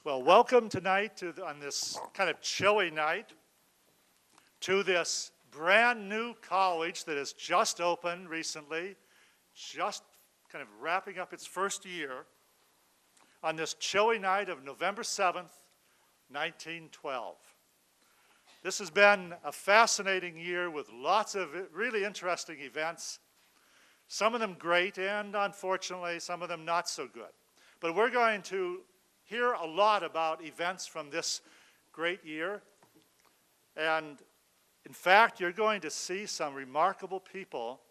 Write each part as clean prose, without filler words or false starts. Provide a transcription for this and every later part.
Well, welcome tonight on this kind of chilly night to this brand new college that has just opened recently, just kind of wrapping up its first year on this chilly night of November 7th, 1912. This has been a fascinating year with lots of really interesting events, some of them great and unfortunately some of them not so good. But we're going to hear a lot about events from this great year. And in fact, you're going to see some remarkable people.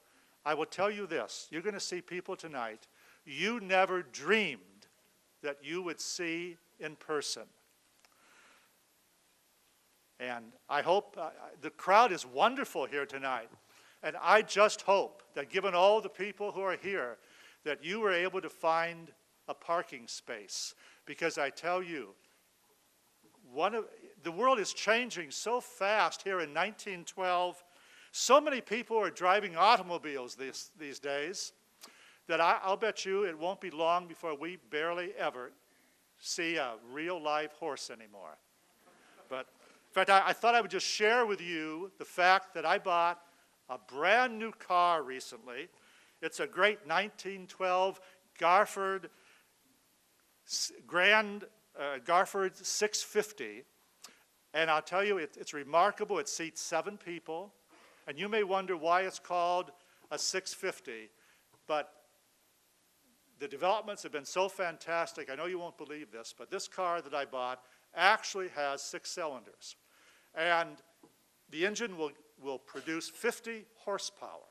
I will tell you this, you're going to see people tonight you never dreamed that you would see in person. And I hope, the crowd is wonderful here tonight. And I just hope that given all the people who are here, that you were able to find a parking space. Because I tell you, the world is changing so fast here in 1912. So many people are driving automobiles these days that I'll bet you it won't be long before we barely ever see a real live horse anymore. But in fact, I thought I would just share with you the fact that I bought a brand new car recently. It's a great 1912 Garford 650, and I'll tell you, it's remarkable. It seats 7 people, and you may wonder why it's called a 650, but the developments have been so fantastic. I know you won't believe this, but this car that I bought actually has 6 cylinders, and the engine will produce 50 horsepower.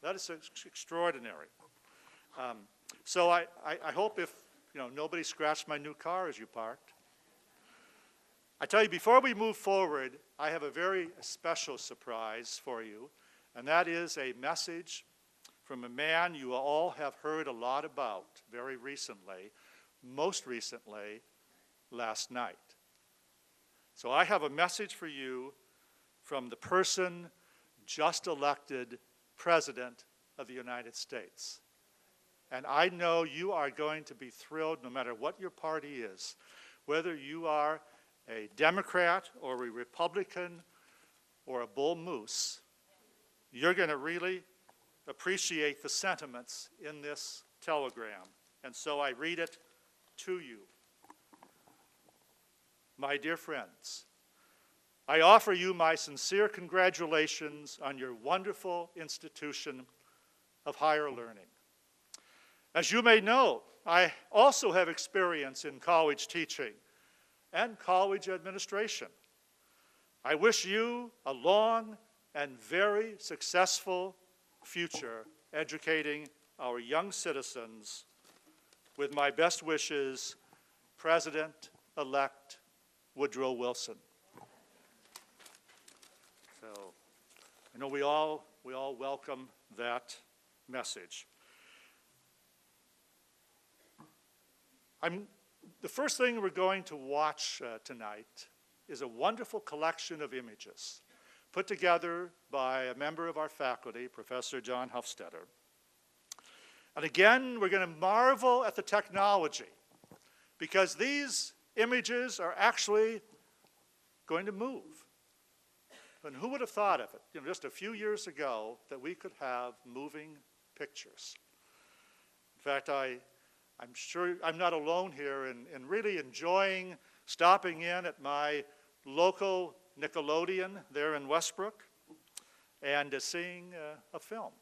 That is extraordinary. So I hope if nobody scratched my new car as you parked. I tell you, before we move forward, I have a very special surprise for you, and that is a message from a man you all have heard a lot about very recently, most recently, last night. So I have a message for you from the person just elected President of the United States. And I know you are going to be thrilled no matter what your party is, whether you are a Democrat or a Republican or a bull moose, you're going to really appreciate the sentiments in this telegram. And so I read it to you. My dear friends, I offer you my sincere congratulations on your wonderful institution of higher learning. As you may know, I also have experience in college teaching and college administration. I wish you a long and very successful future educating our young citizens. With my best wishes, President-elect Woodrow Wilson. So I know we all welcome that message. The first thing we're going to watch tonight is a wonderful collection of images put together by a member of our faculty, Professor John Hofstetter. And again, we're going to marvel at the technology because these images are actually going to move. And who would have thought of it, just a few years ago, that we could have moving pictures? In fact, I'm sure I'm not alone here in really enjoying stopping in at my local Nickelodeon there in Westbrook and seeing a film.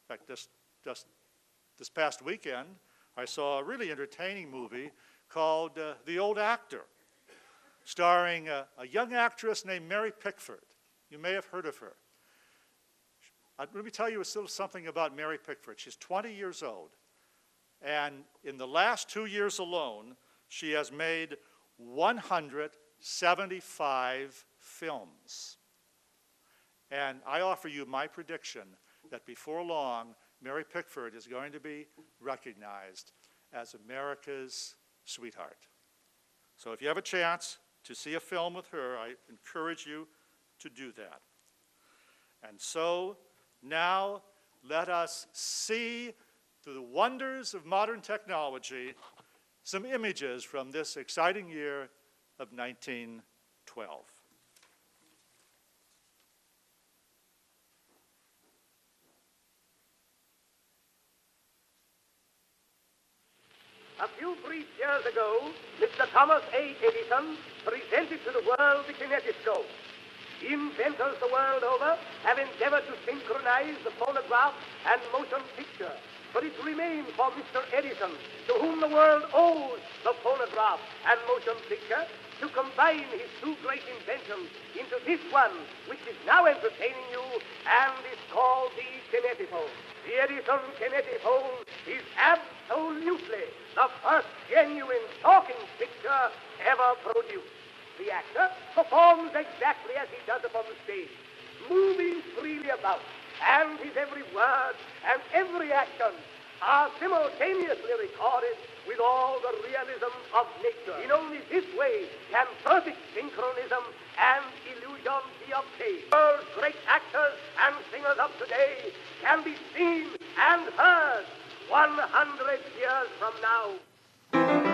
In fact, just this past weekend, I saw a really entertaining movie called The Old Actor, starring a young actress named Mary Pickford. You may have heard of her. Let me tell you a little something about Mary Pickford. She's 20 years old. And in the last 2 years alone, she has made 175 films. And I offer you my prediction that before long, Mary Pickford is going to be recognized as America's sweetheart. So if you have a chance to see a film with her, I encourage you to do that. And so now let us see through the wonders of modern technology some images from this exciting year of 1912. A few brief years ago, Mr. Thomas A. Edison presented to the world the Kinetico. Inventors the world over have endeavored to synchronize the phonograph and motion picture, but it remains for Mr. Edison, to whom the world owes the phonograph and motion picture, to combine his two great inventions into this one, which is now entertaining you and is called the Kinetico. The Edison Kinetico is absolutely the first genuine talking picture ever produced. The actor performs exactly as he does upon the stage, moving freely about, and his every word and every action are simultaneously recorded with all the realism of nature. In only this way can perfect synchronism and illusion be obtained. World's great actors and singers of today can be seen and heard 100 years from now.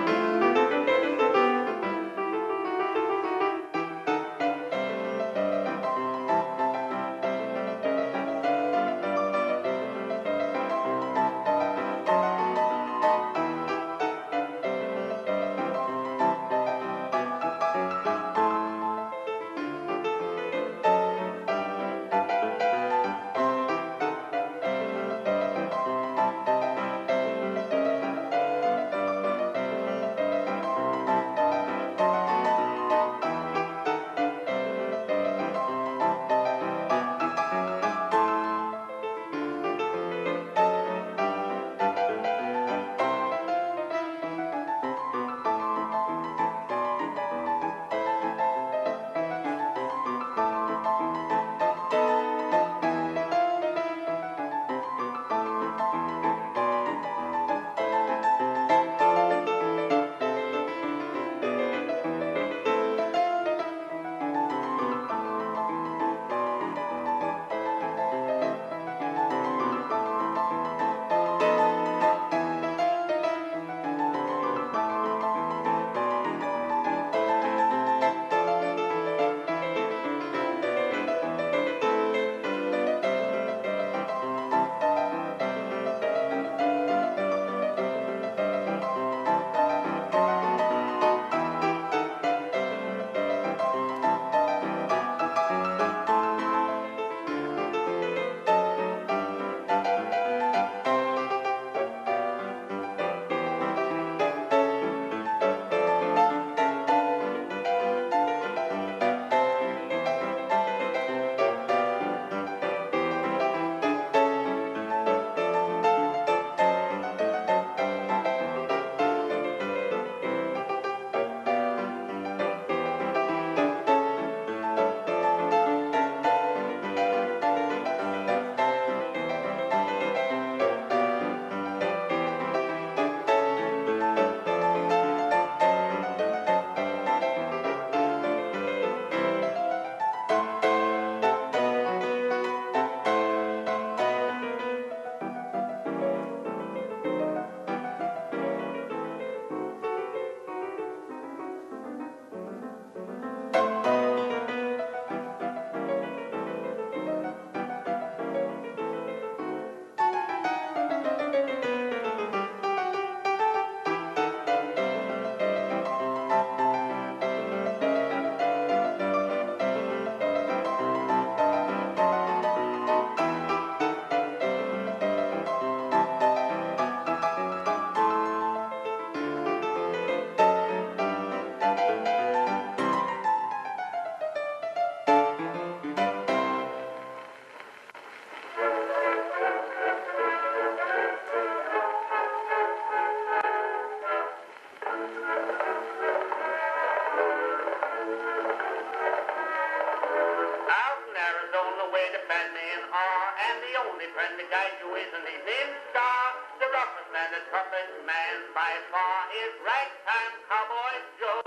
friend to guide you is an evening star. The roughest man, the toughest man by far is ragtime Cowboy Job.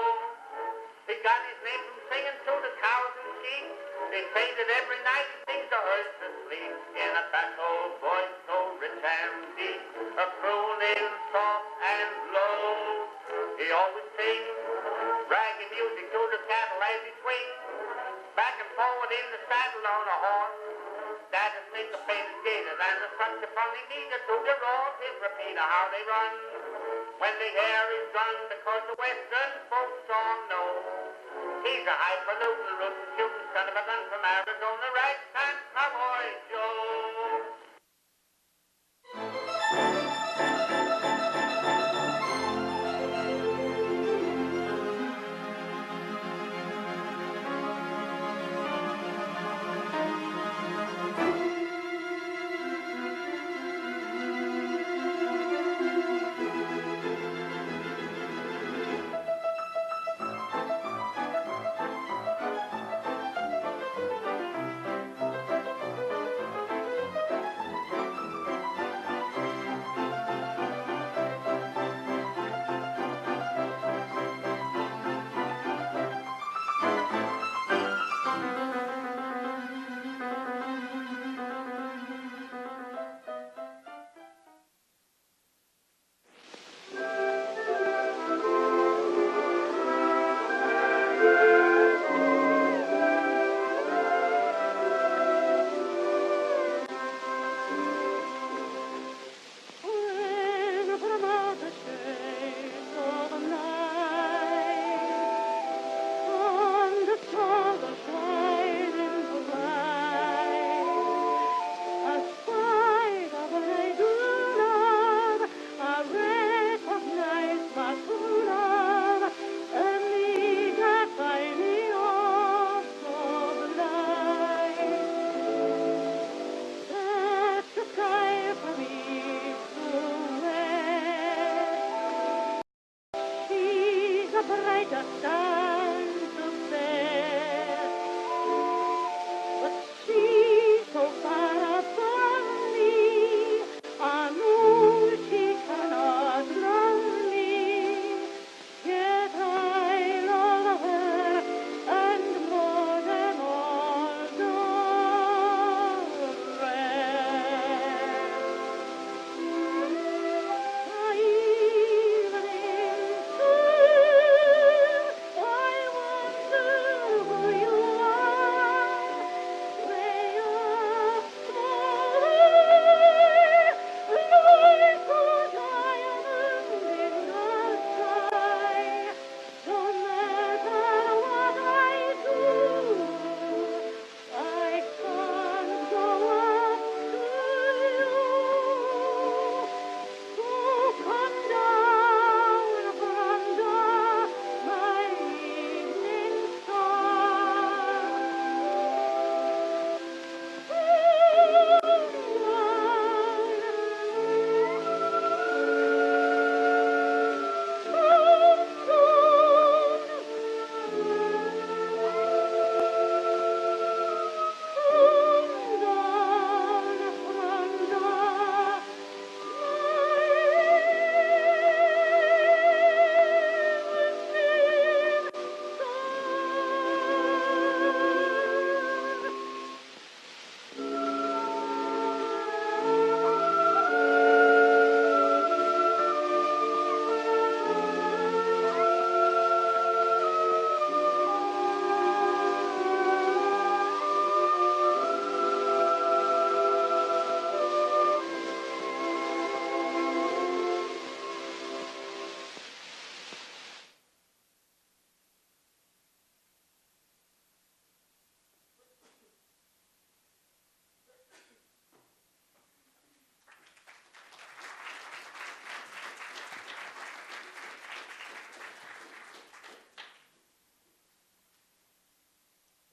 He got his name from singing to the cows and sheep. They say that every night he sings the herds to sleep in a fat old voice so rich and deep, a crooning soft and low. is such a funny eager to roll his repeater how they run. When the hair is done, because the Western folks all know he's a highfalutin, rootin', shootin' son of a gun from Arizona, ragtime Cowboy Joe.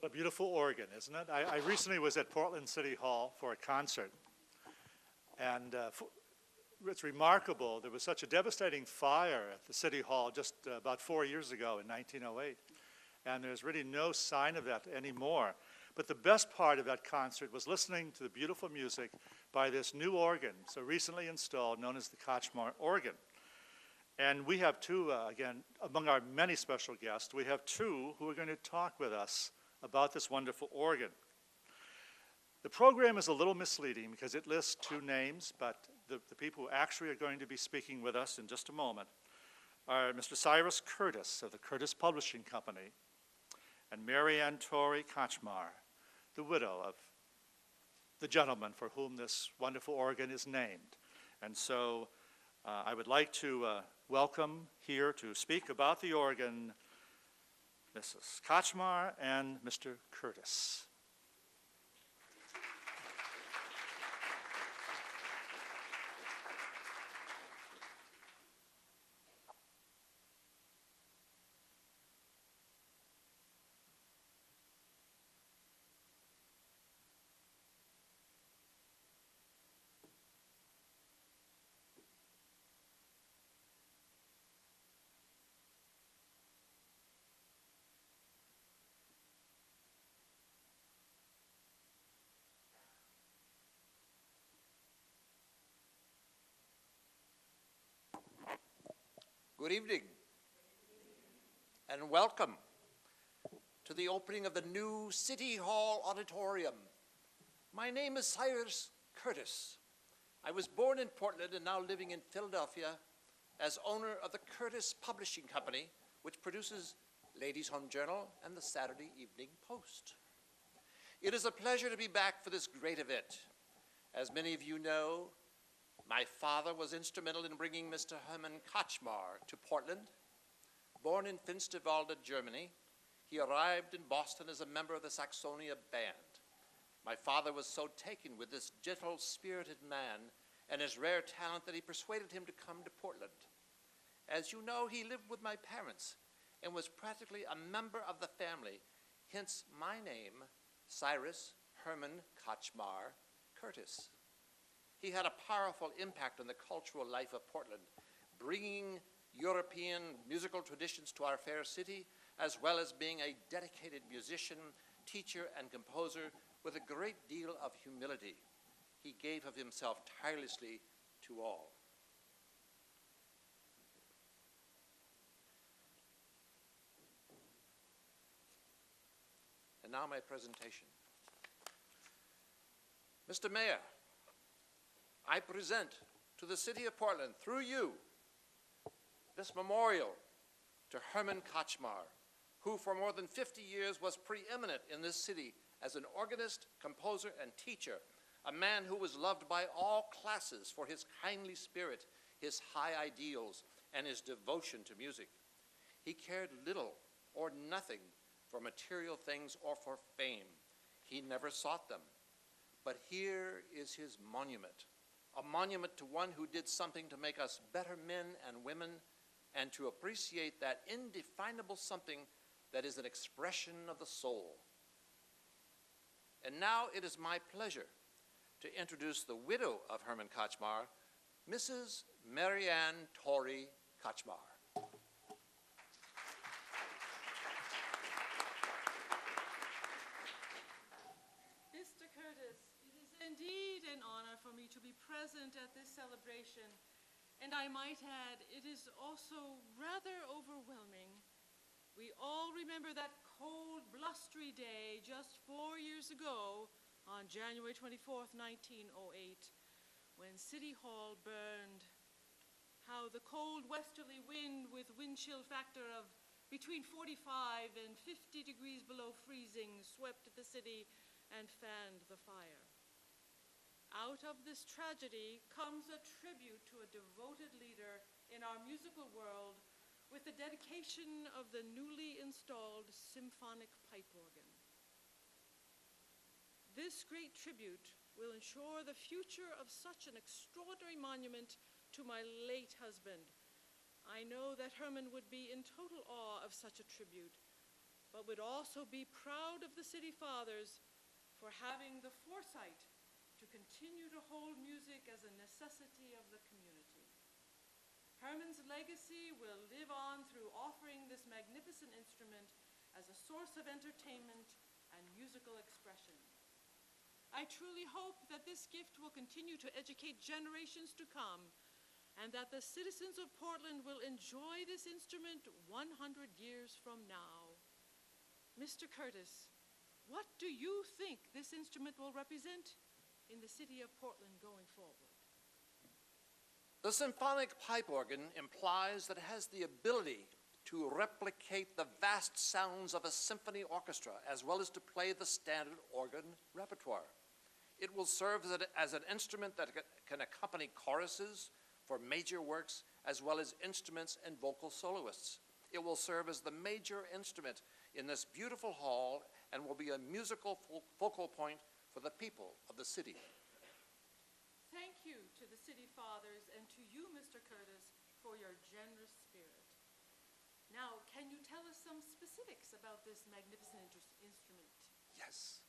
A beautiful organ, isn't it? I recently was at Portland City Hall for a concert, and it's remarkable. There was such a devastating fire at the City Hall just about 4 years ago in 1908, and there's really no sign of that anymore. But the best part of that concert was listening to the beautiful music by this new organ, so recently installed, known as the Kochmar Organ. And we have two, again, among our many special guests, we have two who are going to talk with us about this wonderful organ. The program is a little misleading because it lists two names, but the people who actually are going to be speaking with us in just a moment are Mr. Cyrus Curtis of the Curtis Publishing Company and Mary Ann Torrey Kottzchmar, the widow of the gentleman for whom this wonderful organ is named. And so I would like to welcome here to speak about the organ Mrs. Kotchmar and Mr. Curtis. Good evening, and welcome to the opening of the new City Hall Auditorium. My name is Cyrus Curtis. I was born in Portland and now living in Philadelphia as owner of the Curtis Publishing Company, which produces Ladies' Home Journal and the Saturday Evening Post. It is a pleasure to be back for this great event. As many of you know, my father was instrumental in bringing Mr. Hermann Kochmar to Portland. Born in Finsterwalde, Germany, he arrived in Boston as a member of the Saxonia Band. My father was so taken with this gentle, spirited man and his rare talent that he persuaded him to come to Portland. As you know, he lived with my parents and was practically a member of the family, hence my name, Cyrus Hermann Kochmar Curtis. He had a powerful impact on the cultural life of Portland, bringing European musical traditions to our fair city, as well as being a dedicated musician, teacher, and composer with a great deal of humility. He gave of himself tirelessly to all. And now my presentation. Mr. Mayor, I present to the city of Portland, through you, this memorial to Hermann Kochmar, who for more than 50 years was preeminent in this city as an organist, composer, and teacher, a man who was loved by all classes for his kindly spirit, his high ideals, and his devotion to music. He cared little or nothing for material things or for fame. He never sought them. But here is his monument. A monument to one who did something to make us better men and women and to appreciate that indefinable something that is an expression of the soul. And now it is my pleasure to introduce the widow of Hermann Kochmar, Mrs. Marianne Torrey Kochmar. Mr. Curtis, it is indeed an honor for me to be present at this celebration, and I might add, it is also rather overwhelming. We all remember that cold, blustery day just 4 years ago on January 24th, 1908, when City Hall burned. How the cold westerly wind with wind chill factor of between 45 and 50 degrees below freezing swept the city and fanned the fire. Out of this tragedy comes a tribute to a devoted leader in our musical world with the dedication of the newly installed symphonic pipe organ. This great tribute will ensure the future of such an extraordinary monument to my late husband. I know that Hermann would be in total awe of such a tribute, but would also be proud of the city fathers for having the foresight to continue to hold music as a necessity of the community. Hermann's legacy will live on through offering this magnificent instrument as a source of entertainment and musical expression. I truly hope that this gift will continue to educate generations to come, and that the citizens of Portland will enjoy this instrument 100 years from now. Mr. Curtis, what do you think this instrument will represent in the city of Portland going forward? The symphonic pipe organ implies that it has the ability to replicate the vast sounds of a symphony orchestra, as well as to play the standard organ repertoire. It will serve as an instrument that can accompany choruses for major works, as well as instruments and vocal soloists. It will serve as the major instrument in this beautiful hall and will be a musical focal point for the people of the city. Thank you to the City Fathers and to you, Mr. Curtis, for your generous spirit. Now, can you tell us some specifics about this magnificent instrument? Yes.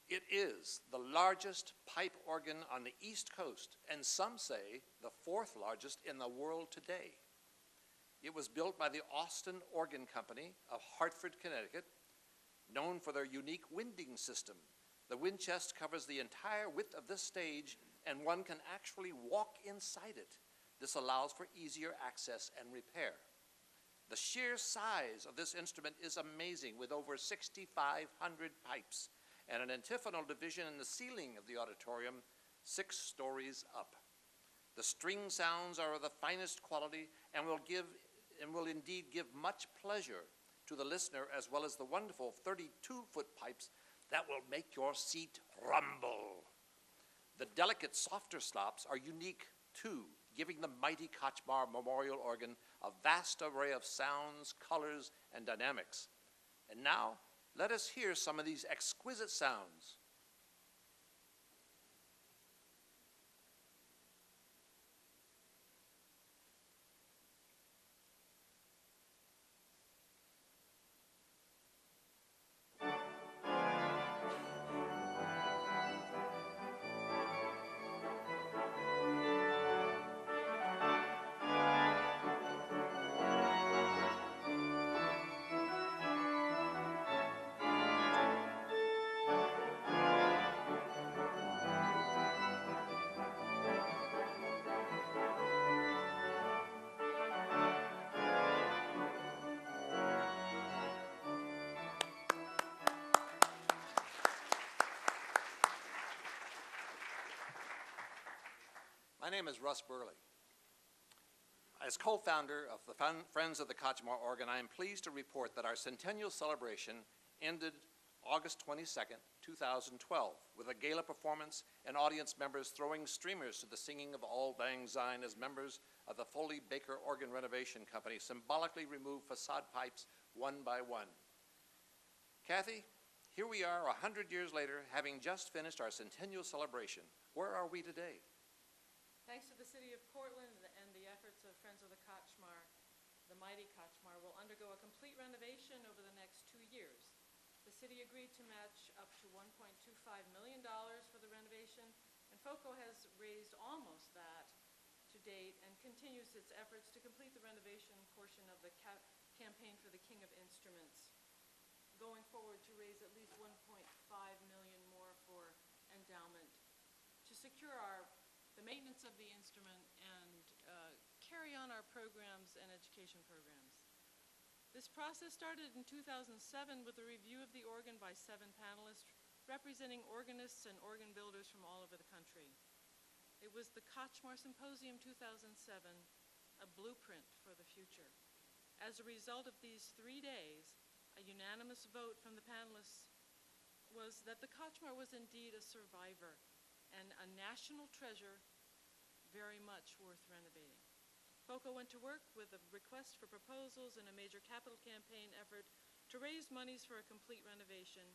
It is the largest pipe organ on the East Coast, and some say the fourth largest in the world today. It was built by the Austin Organ Company of Hartford, Connecticut, known for their unique winding system. The wind chest covers the entire width of this stage, and one can actually walk inside it. This allows for easier access and repair. The sheer size of this instrument is amazing, with over 6,500 pipes and an antiphonal division in the ceiling of the auditorium 6 stories up. The string sounds are of the finest quality and will indeed give much pleasure to the listener, as well as the wonderful 32-foot pipes that will make your seat rumble. The delicate, softer stops are unique too, giving the mighty Kochmar Memorial Organ a vast array of sounds, colors, and dynamics. And now, let us hear some of these exquisite sounds. My name is Russ Burley. As co-founder of the Friends of the Kochmar Organ, I am pleased to report that our centennial celebration ended August 22nd, 2012, with a gala performance and audience members throwing streamers to the singing of Auld Lang Syne as members of the Foley Baker Organ Renovation Company symbolically removed facade pipes one by one. Kathy, here we are 100 years later, having just finished our centennial celebration. Where are we today? Thanks to the City of Portland and the efforts of Friends of the Kochmar, the mighty Kochmar will undergo a complete renovation over the next 2 years. The city agreed to match up to $1.25 million for the renovation, and FOCO has raised almost that to date and continues its efforts to complete the renovation portion of the campaign for the King of Instruments, going forward to raise at least $1.5 million more for endowment to secure the maintenance of the instrument and carry on our programs and education programs. This process started in 2007 with a review of the organ by 7 panelists representing organists and organ builders from all over the country. It was the Kochmar Symposium 2007, a blueprint for the future. As a result of these 3 days, a unanimous vote from the panelists was that the Kochmar was indeed a survivor and a national treasure very much worth renovating. FOCO went to work with a request for proposals and a major capital campaign effort to raise monies for a complete renovation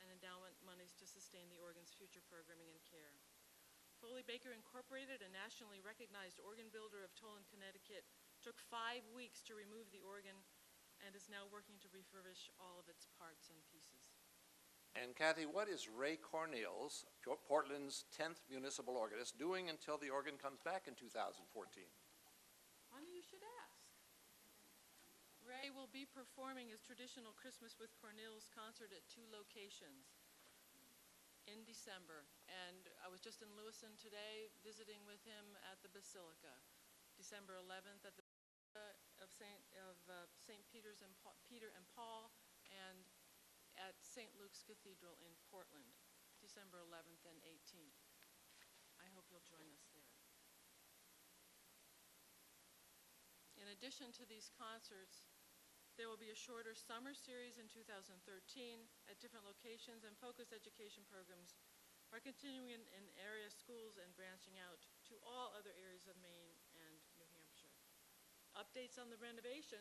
and endowment monies to sustain the organ's future programming and care. Foley Baker Incorporated, a nationally recognized organ builder of Tolan, Connecticut, took 5 weeks to remove the organ and is now working to refurbish all of its parts and pieces. And Kathy, what is Ray Cornels, Portland's 10th municipal organist, doing until the organ comes back in 2014? Funny you should ask. Ray will be performing his traditional Christmas with Cornels concert at 2 locations in December. And I was just in Lewiston today visiting with him at the Basilica, December 11th at the of St. Peter and Paul, and at St. Luke's Cathedral in Portland, December 11th and 18th. I hope you'll join us there. In addition to these concerts, there will be a shorter summer series in 2013 at different locations and focused education programs are continuing in area schools and branching out to all other areas of Maine and New Hampshire. Updates on the renovation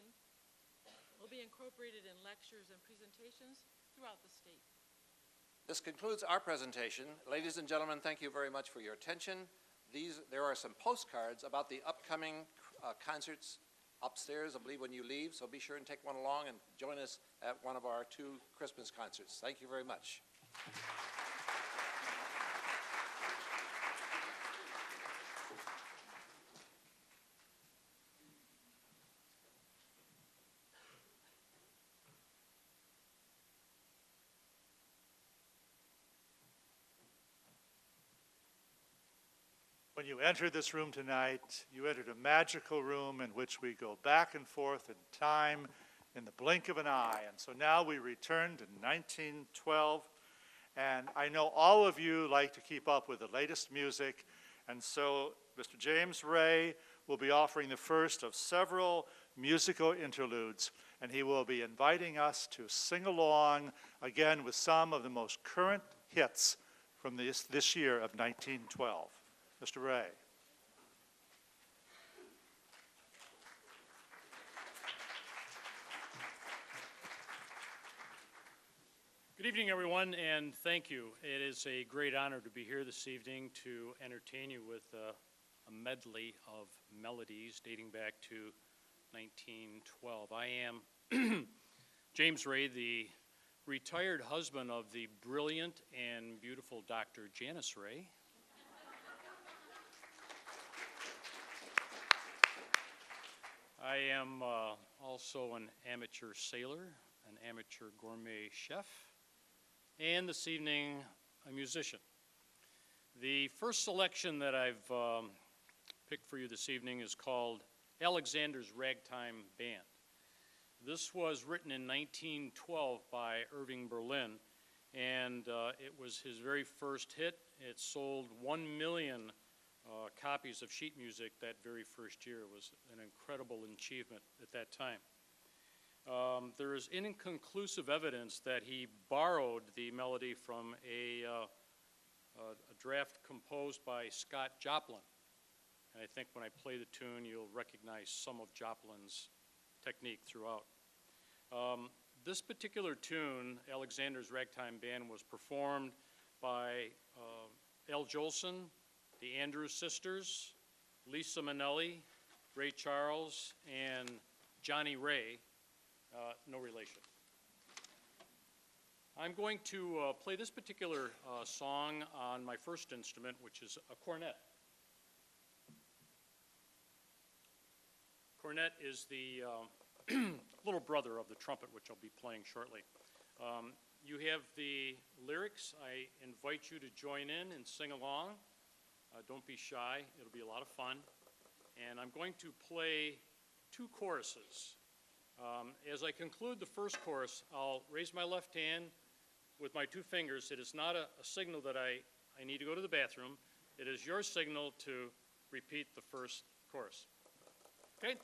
will be incorporated in lectures and presentations throughout the state. This concludes our presentation. Ladies and gentlemen, thank you very much for your attention. There are some postcards about the upcoming concerts upstairs, I believe, when you leave, so be sure and take one along and join us at one of our 2 Christmas concerts. Thank you very much. When you entered this room tonight, you entered a magical room in which we go back and forth in time in the blink of an eye. And so now we return to 1912, and I know all of you like to keep up with the latest music, and so Mr. James Ray will be offering the first of several musical interludes, and he will be inviting us to sing along again with some of the most current hits from this year of 1912. Mr. Ray. Good evening, everyone, and thank you. It is a great honor to be here this evening to entertain you with a medley of melodies dating back to 1912. I am James Ray, the retired husband of the brilliant and beautiful Dr. Janice Ray. I am also an amateur sailor, an amateur gourmet chef, and this evening, a musician. The first selection that I've picked for you this evening is called Alexander's Ragtime Band. This was written in 1912 by Irving Berlin, and it was his very first hit. It sold 1 million copies of sheet music that very first year. It was an incredible achievement at that time. There is inconclusive evidence that he borrowed the melody from a draft composed by Scott Joplin. And I think when I play the tune, you'll recognize some of Joplin's technique throughout. This particular tune, Alexander's Ragtime Band, was performed by Al Jolson, the Andrews Sisters, Lisa Minnelli, Ray Charles, and Johnny Ray, no relation. I'm going to play this particular song on my first instrument, which is a cornet. Cornet is the little brother of the trumpet, which I'll be playing shortly. You have the lyrics. I invite you to join in and sing along. Don't be shy. It'll be a lot of fun. And I'm going to play 2 choruses. As I conclude the first chorus, I'll raise my left hand with my 2 fingers. It is not a signal that I need to go to the bathroom. It is your signal to repeat the first chorus. Okay?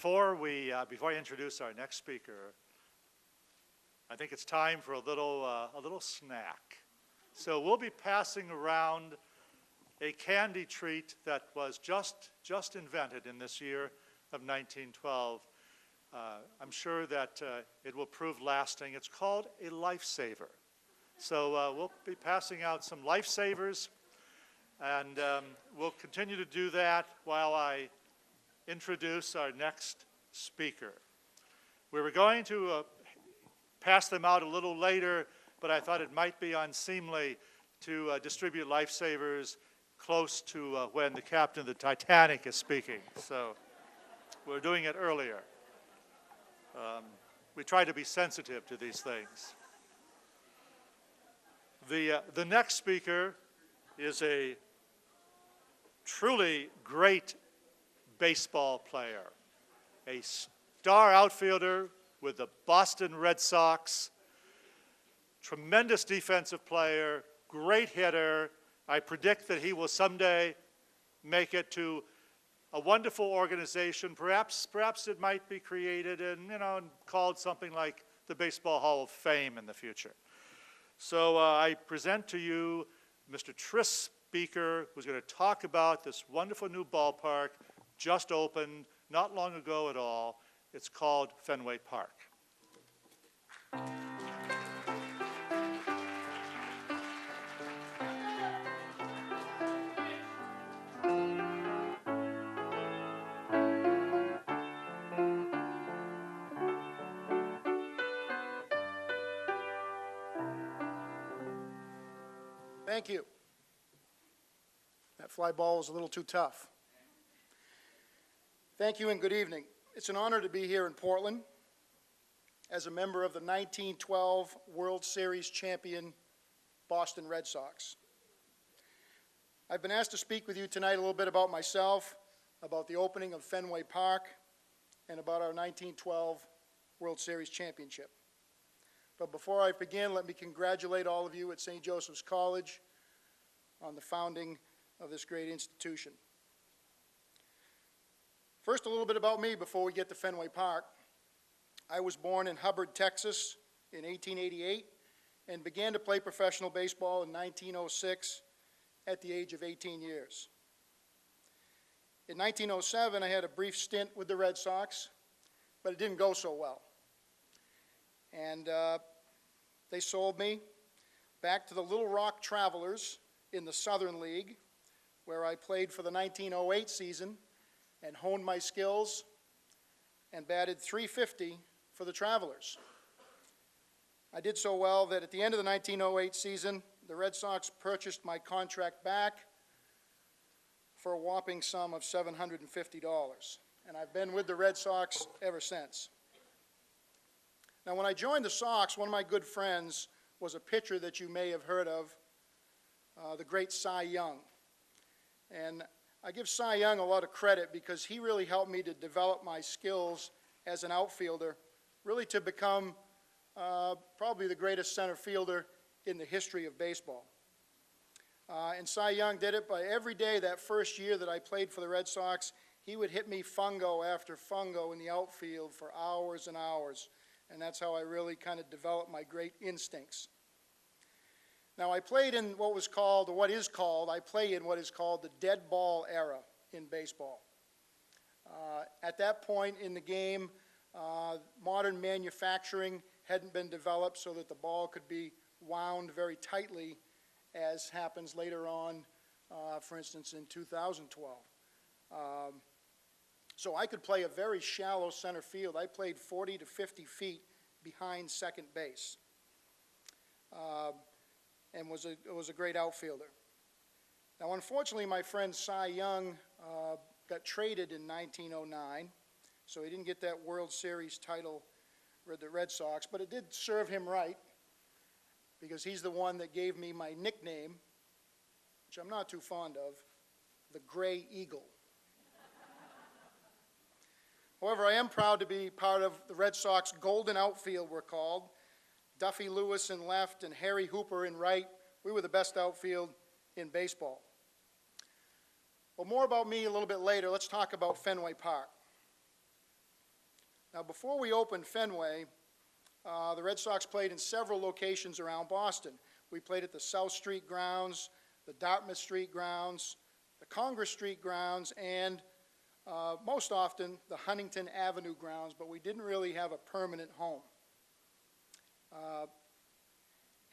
Before I introduce our next speaker, I think it's time for a little snack. So we'll be passing around a candy treat that was just invented in this year of 1912. I'm sure that it will prove lasting. It's called a Lifesaver. So we'll be passing out some Lifesavers, and we'll continue to do that while I introduce our next speaker. We were going to pass them out a little later, but I thought it might be unseemly to distribute Lifesavers close to when the captain of the Titanic is speaking. So we're doing it earlier. We try to be sensitive to these things. The next speaker is a truly great baseball player, a star outfielder with the Boston Red Sox, tremendous defensive player, great hitter. I predict that he will someday make it to a wonderful organization. Perhaps it might be created and called something like the Baseball Hall of Fame in the future. So I present to you Mr. Tris Speaker, who's going to talk about this wonderful new ballpark just opened not long ago at all. It's called Fenway Park. Thank you. That fly ball was a little too tough. Thank you and good evening. It's an honor to be here in Portland as a member of the 1912 World Series champion Boston Red Sox. I've been asked to speak with you tonight a little bit about myself, about the opening of Fenway Park, and about our 1912 World Series championship. But before I begin, let me congratulate all of you at St. Joseph's College on the founding of this great institution. First, a little bit about me before we get to Fenway Park. I was born in Hubbard, Texas in 1888 and began to play professional baseball in 1906 at the age of 18 years. In 1907, I had a brief stint with the Red Sox, but it didn't go so well. And they sold me back to the Little Rock Travelers in the Southern League, where I played for the 1908 season and honed my skills and batted .350 for the Travelers. I did so well that at the end of the 1908 season, the Red Sox purchased my contract back for a whopping sum of $750, and I've been with the Red Sox ever since. Now, when I joined the Sox, one of my good friends was a pitcher that you may have heard of, the great Cy Young. And I give Cy Young a lot of credit because he really helped me to develop my skills as an outfielder, really to become probably the greatest center fielder in the history of baseball. And Cy Young did it by every day that first year that I played for the Red Sox, he would hit me fungo after fungo in the outfield for hours and hours. And that's how I really kind of developed my great instincts. Now, I played in what is called the dead ball era in baseball. At that point in the game, modern manufacturing hadn't been developed so that the ball could be wound very tightly, as happens later on, for instance, in 2012. So I could play a very shallow center field. I played 40 to 50 feet behind second base. And was a great outfielder. Now, unfortunately, my friend Cy Young got traded in 1909, so he didn't get that World Series title with the Red Sox, but it did serve him right, because he's the one that gave me my nickname, which I'm not too fond of, the Gray Eagle. However, I am proud to be part of the Red Sox golden outfield, we're called. Duffy Lewis in left and Harry Hooper in right. We were the best outfield in baseball. Well, more about me a little bit later. Let's talk about Fenway Park. Now, before we opened Fenway, the Red Sox played in several locations around Boston. We played at the South Street grounds, the Dartmouth Street grounds, the Congress Street grounds, and most often the Huntington Avenue grounds, but we didn't really have a permanent home.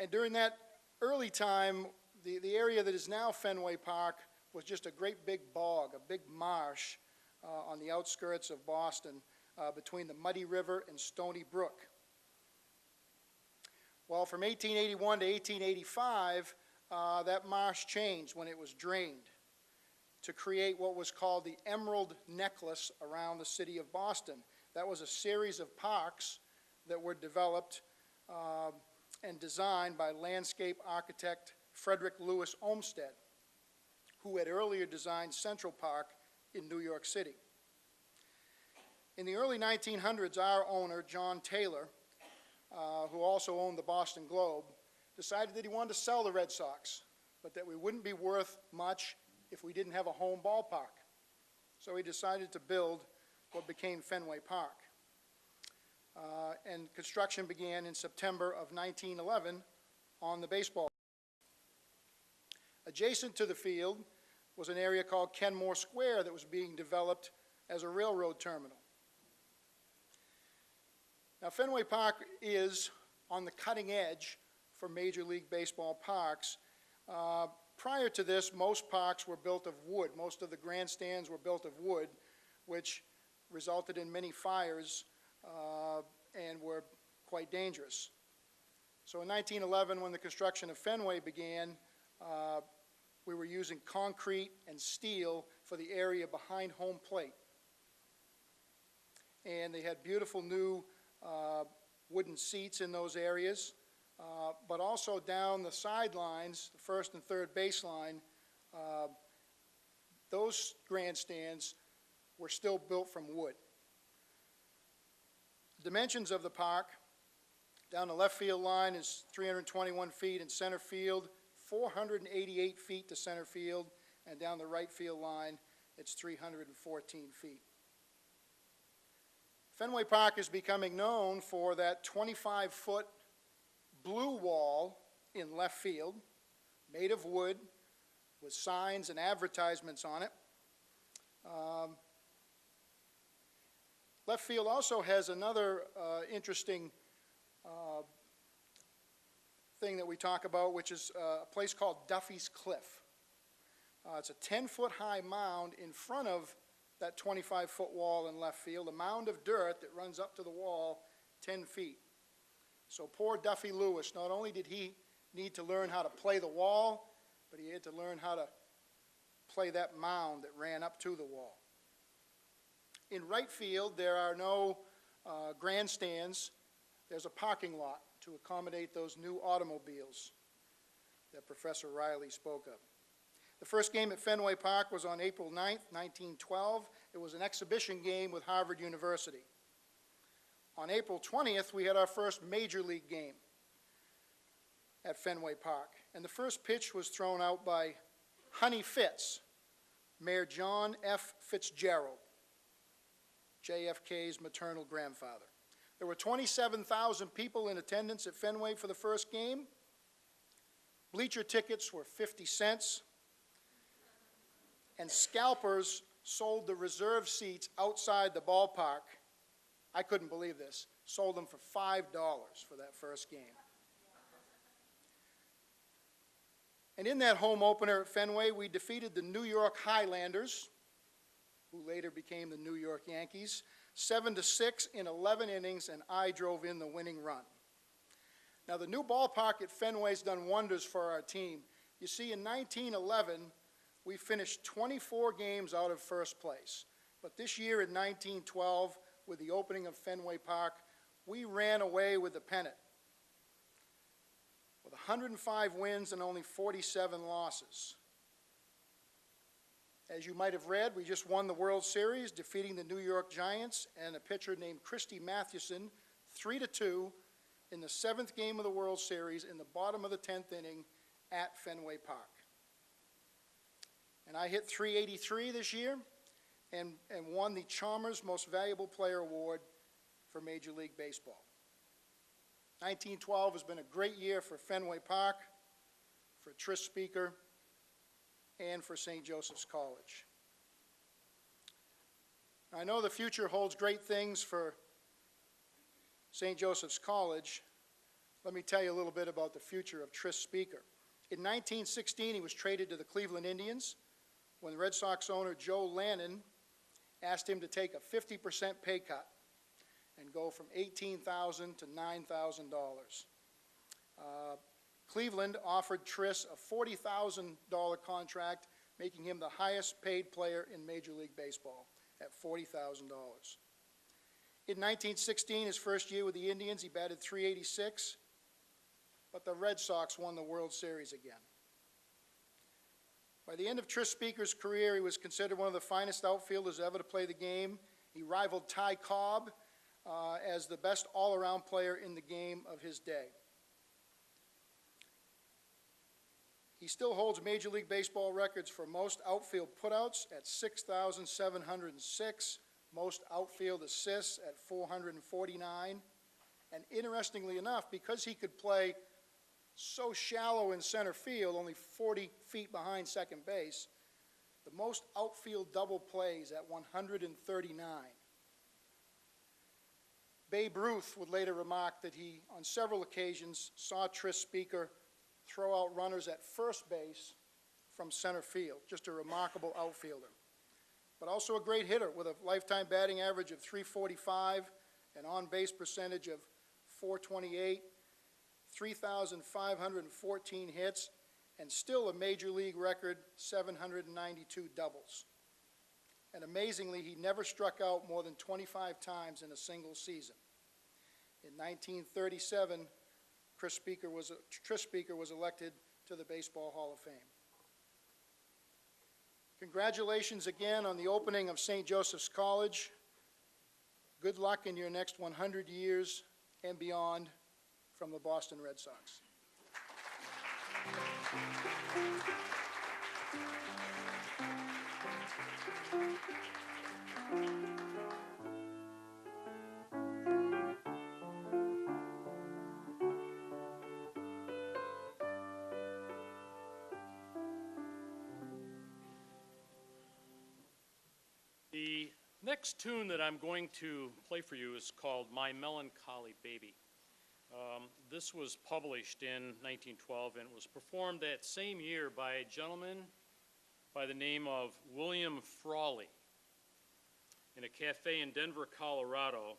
And during that early time, the area that is now Fenway Park was just a great big bog, a big marsh on the outskirts of Boston between the Muddy River and Stony Brook. Well, from 1881 to 1885, that marsh changed when it was drained to create what was called the Emerald Necklace around the city of Boston. That was a series of parks that were developed and designed by landscape architect Frederick Lewis Olmsted, who had earlier designed Central Park in New York City. In the early 1900s, our owner, John Taylor, who also owned the Boston Globe, decided that he wanted to sell the Red Sox, but that we wouldn't be worth much if we didn't have a home ballpark. So he decided to build what became Fenway Park. And construction began in September of 1911 on the baseball. Adjacent to the field was an area called Kenmore Square that was being developed as a railroad terminal. Now, Fenway Park is on the cutting edge for Major League Baseball parks. Prior to this, most parks were built of wood. Most of the grandstands were built of wood, which resulted in many fires and were quite dangerous. So in 1911, when the construction of Fenway began, we were using concrete and steel for the area behind home plate. And they had beautiful new wooden seats in those areas, but also down the sidelines, the first and third baseline, those grandstands were still built from wood. The dimensions of the park, down the left field line is 321 feet in center field, 488 feet to center field, and down the right field line, it's 314 feet. Fenway Park is becoming known for that 25-foot blue wall in left field, made of wood, with signs and advertisements on it. Left field also has another interesting thing that we talk about, which is a place called Duffy's Cliff. It's a 10-foot high mound in front of that 25-foot wall in left field, a mound of dirt that runs up to the wall 10 feet. So poor Duffy Lewis, not only did he need to learn how to play the wall, but he had to learn how to play that mound that ran up to the wall. In right field, there are no grandstands. There's a parking lot to accommodate those new automobiles that Professor Riley spoke of. The first game at Fenway Park was on April 9th, 1912. It was an exhibition game with Harvard University. On April 20th, we had our first major league game at Fenway Park, and the first pitch was thrown out by Honey Fitz, Mayor John F. Fitzgerald, JFK's maternal grandfather. There were 27,000 people in attendance at Fenway for the first game. Bleacher tickets were 50 cents, and scalpers sold the reserve seats outside the ballpark. I couldn't believe this. Sold them for $5 for that first game. And in that home opener at Fenway, we defeated the New York Highlanders, who later became the New York Yankees, 7-6 in 11 innings, and I drove in the winning run. Now, the new ballpark at Fenway's done wonders for our team. You see, in 1911, we finished 24 games out of first place. But this year in 1912, with the opening of Fenway Park, we ran away with the pennant with 105 wins and only 47 losses. As you might have read, we just won the World Series, defeating the New York Giants and a pitcher named Christy Mathewson 3-2 in the 7th game of the World Series in the bottom of the 10th inning at Fenway Park. And I hit .383 this year and won the Chalmers Most Valuable Player Award for Major League Baseball. 1912 has been a great year for Fenway Park, for Tris Speaker, and for St. Joseph's College. I know the future holds great things for St. Joseph's College. Let me tell you a little bit about the future of Tris Speaker. In 1916, he was traded to the Cleveland Indians when Red Sox owner Joe Lannon asked him to take a 50% pay cut and go from $18,000 to $9,000. Cleveland offered Tris a $40,000 contract, making him the highest paid player in Major League Baseball at $40,000. In 1916, his first year with the Indians, he batted .386, but the Red Sox won the World Series again. By the end of Tris Speaker's career, he was considered one of the finest outfielders ever to play the game. He rivaled Ty Cobb as the best all-around player in the game of his day. He still holds Major League Baseball records for most outfield putouts at 6,706, most outfield assists at 449, and interestingly enough, because he could play so shallow in center field, only 40 feet behind second base, the most outfield double plays at 139. Babe Ruth would later remark that he, on several occasions, saw Tris Speaker throw out runners at first base from center field. Just a remarkable outfielder. But also a great hitter with a lifetime batting average of .345, an on-base percentage of .428, 3,514 hits, and still a major league record 792 doubles. And amazingly, he never struck out more than 25 times in a single season. In 1937, Tris Speaker was elected to the Baseball Hall of Fame. Congratulations again on the opening of St. Joseph's College. Good luck in your next 100 years and beyond, from the Boston Red Sox. The next tune that I'm going to play for you is called My Melancholy Baby. This was published in 1912 and it was performed that same year by a gentleman by the name of William Frawley. In a cafe in Denver, Colorado,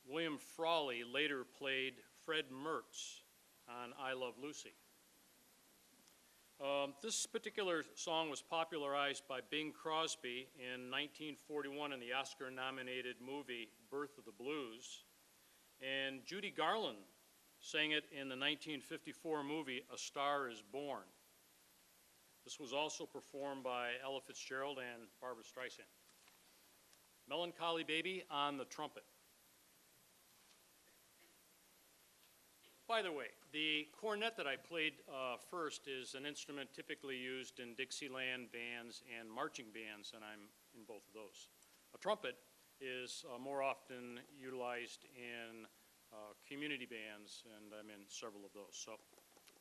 William Frawley later played Fred Mertz on I Love Lucy. This particular song was popularized by Bing Crosby in 1941 in the Oscar-nominated movie Birth of the Blues, and Judy Garland sang it in the 1954 movie A Star is Born. This was also performed by Ella Fitzgerald and Barbra Streisand. Melancholy Baby on the trumpet. By the way, the cornet that I played first is an instrument typically used in Dixieland bands and marching bands, and I'm in both of those. A trumpet is more often utilized in community bands, and I'm in several of those. So,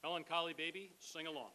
Melancholy Baby, sing along.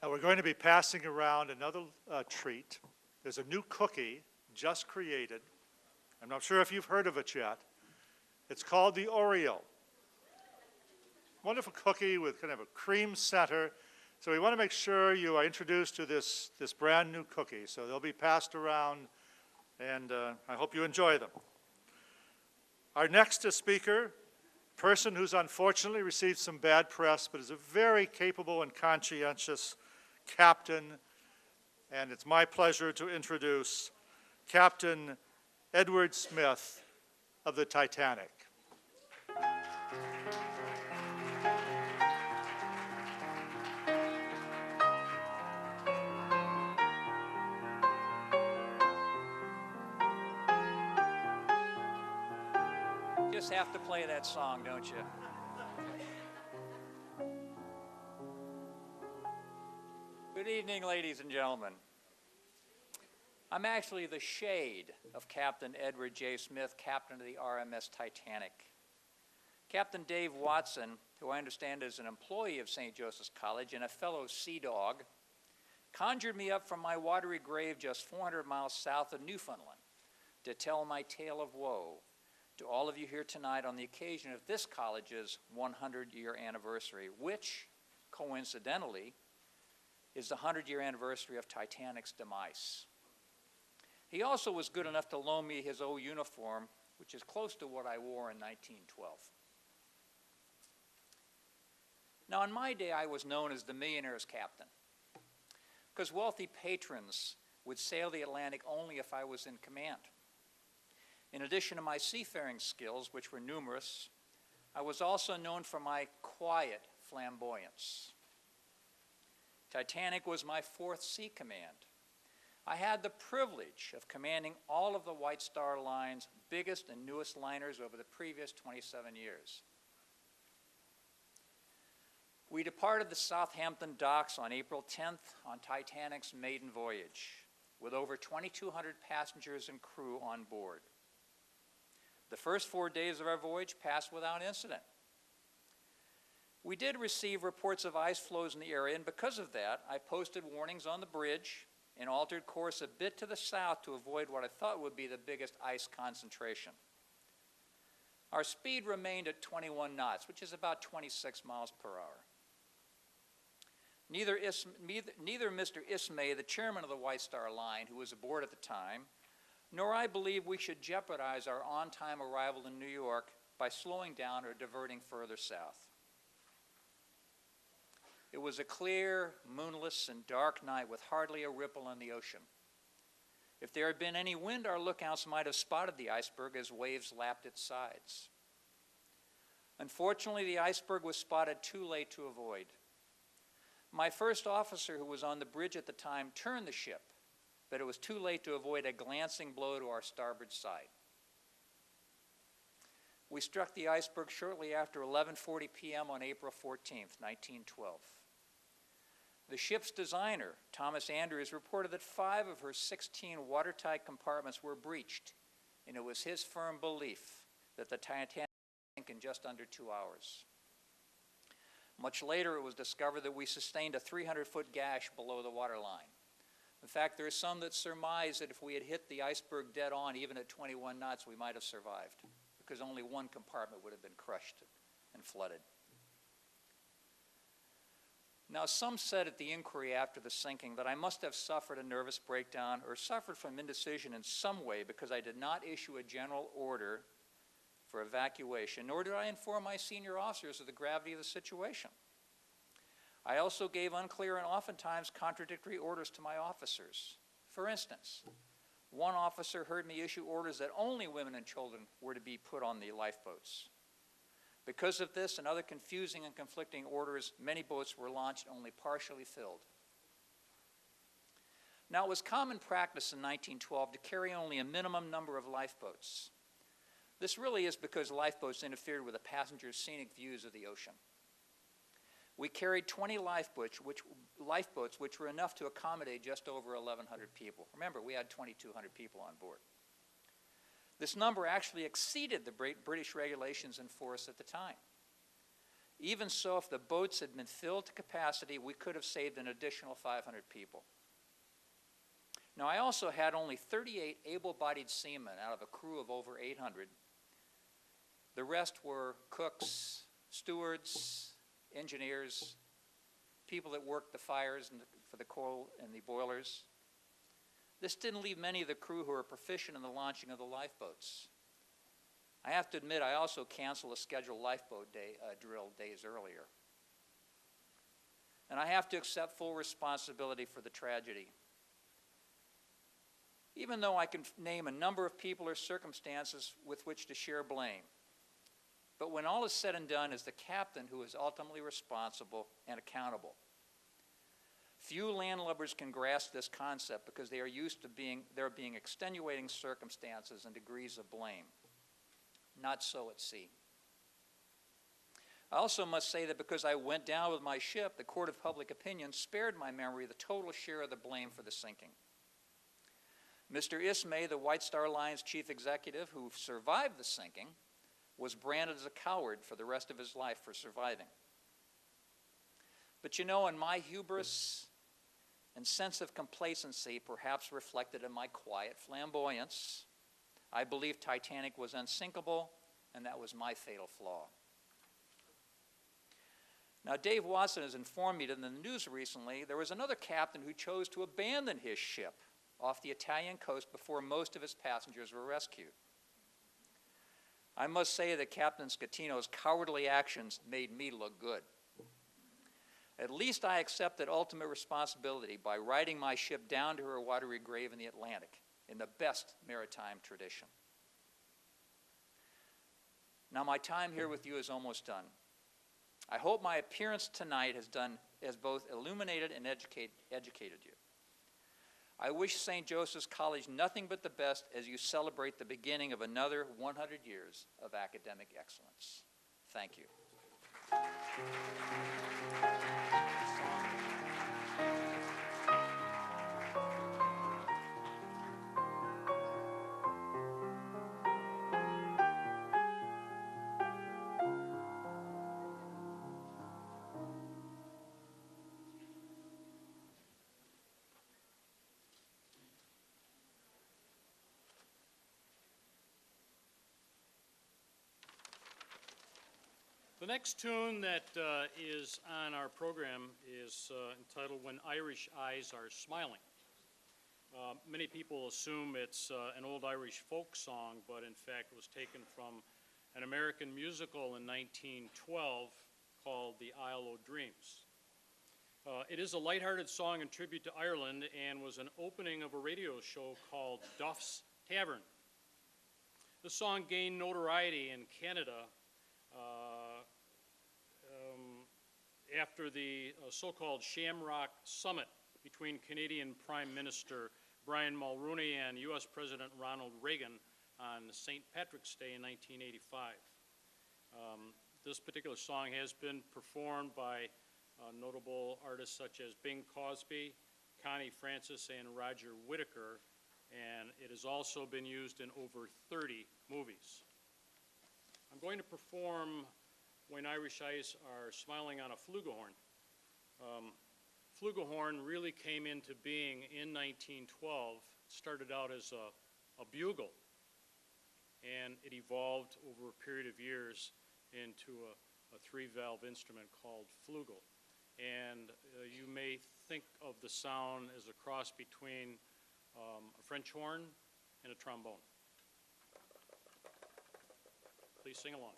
And we're going to be passing around another treat. There's a new cookie just created. I'm not sure if you've heard of it yet. It's called the Oreo. Wonderful cookie with kind of a cream center. So we want to make sure you are introduced to this brand new cookie. So they'll be passed around, and I hope you enjoy them. Our next speaker, person who's unfortunately received some bad press, but is a very capable and conscientious captain, and it's my pleasure to introduce Captain Edward Smith of the Titanic. Just have to play that song, don't you? Good evening, ladies and gentlemen. I'm actually the shade of Captain Edward J. Smith, captain of the RMS Titanic. Captain Dave Watson, who I understand is an employee of St. Joseph's College and a fellow sea dog, conjured me up from my watery grave just 400 miles south of Newfoundland to tell my tale of woe to all of you here tonight on the occasion of this college's 100-year anniversary, which, coincidentally, is the 100-year anniversary of Titanic's demise. He also was good enough to loan me his old uniform, which is close to what I wore in 1912. Now, in my day, I was known as the millionaire's captain, because wealthy patrons would sail the Atlantic only if I was in command. In addition to my seafaring skills, which were numerous, I was also known for my quiet flamboyance. Titanic was my fourth sea command. I had the privilege of commanding all of the White Star Line's biggest and newest liners over the previous 27 years. We departed the Southampton docks on April 10th on Titanic's maiden voyage, with over 2,200 passengers and crew on board. The first 4 days of our voyage passed without incident. We did receive reports of ice floes in the area, and because of that, I posted warnings on the bridge and altered course a bit to the south to avoid what I thought would be the biggest ice concentration. Our speed remained at 21 knots, which is about 26 miles per hour. Neither Mr. Ismay, the chairman of the White Star Line, who was aboard at the time, nor I believe we should jeopardize our on-time arrival in New York by slowing down or diverting further south. It was a clear, moonless, and dark night with hardly a ripple in the ocean. If there had been any wind, our lookouts might have spotted the iceberg as waves lapped its sides. Unfortunately, the iceberg was spotted too late to avoid. My first officer, who was on the bridge at the time, turned the ship, but it was too late to avoid a glancing blow to our starboard side. We struck the iceberg shortly after 11:40 p.m. on April 14th, 1912. The ship's designer, Thomas Andrews, reported that 5 of her 16 watertight compartments were breached, and it was his firm belief that the Titanic sank in just under 2 hours. Much later, it was discovered that we sustained a 300-foot gash below the waterline. In fact, there are some that surmise that if we had hit the iceberg dead on, even at 21 knots, we might have survived, because only one compartment would have been crushed and flooded. Now, some said at the inquiry after the sinking that I must have suffered a nervous breakdown or suffered from indecision in some way because I did not issue a general order for evacuation, nor did I inform my senior officers of the gravity of the situation. I also gave unclear and oftentimes contradictory orders to my officers. For instance, one officer heard me issue orders that only women and children were to be put on the lifeboats. Because of this and other confusing and conflicting orders, many boats were launched only partially filled. Now, it was common practice in 1912 to carry only a minimum number of lifeboats. This really is because lifeboats interfered with the passengers' scenic views of the ocean. We carried 20 lifeboats, which were enough to accommodate just over 1,100 people. Remember, we had 2,200 people on board. This number actually exceeded the British regulations in force at the time. Even so, if the boats had been filled to capacity, we could have saved an additional 500 people. Now, I also had only 38 able-bodied seamen out of a crew of over 800. The rest were cooks, stewards, engineers, people that worked the fires for the coal and the boilers. This didn't leave many of the crew who were proficient in the launching of the lifeboats. I have to admit, I also canceled a scheduled lifeboat drill days earlier. And I have to accept full responsibility for the tragedy. Even though I can name a number of people or circumstances with which to share blame. But when all is said and done, it's the captain who is ultimately responsible and accountable. Few landlubbers can grasp this concept because they are used to there being extenuating circumstances and degrees of blame. Not so at sea. I also must say that because I went down with my ship, the court of public opinion spared my memory the total share of the blame for the sinking. Mr. Ismay, the White Star Line's chief executive who survived the sinking, was branded as a coward for the rest of his life for surviving. But you know, in my hubris and sense of complacency, perhaps reflected in my quiet flamboyance, I believed Titanic was unsinkable, and that was my fatal flaw. Now, Dave Watson has informed me that in the news recently, there was another captain who chose to abandon his ship off the Italian coast before most of his passengers were rescued. I must say that Captain Scatino's cowardly actions made me look good. At least I accepted ultimate responsibility by riding my ship down to her watery grave in the Atlantic in the best maritime tradition. Now, my time here with you is almost done. I hope my appearance tonight has both illuminated and educated you. I wish St. Joseph's College nothing but the best as you celebrate the beginning of another 100 years of academic excellence. Thank you. The next tune that is on our program is entitled When Irish Eyes Are Smiling. Many people assume it's an old Irish folk song, but in fact it was taken from an American musical in 1912 called The Isle o' Dreams. It is a lighthearted song in tribute to Ireland and was an opening of a radio show called Duff's Tavern. The song gained notoriety in Canada after the so-called Shamrock Summit between Canadian Prime Minister Brian Mulroney and U.S. President Ronald Reagan on St. Patrick's Day in 1985. This particular song has been performed by notable artists such as Bing Crosby, Connie Francis, and Roger Whittaker, and it has also been used in over 30 movies. I'm going to perform When Irish Eyes Are Smiling on a flugelhorn. Flugelhorn really came into being in 1912. It started out as a bugle, and it evolved over a period of years into a three-valve instrument called flugel. And you may think of the sound as a cross between a French horn and a trombone. Please sing along.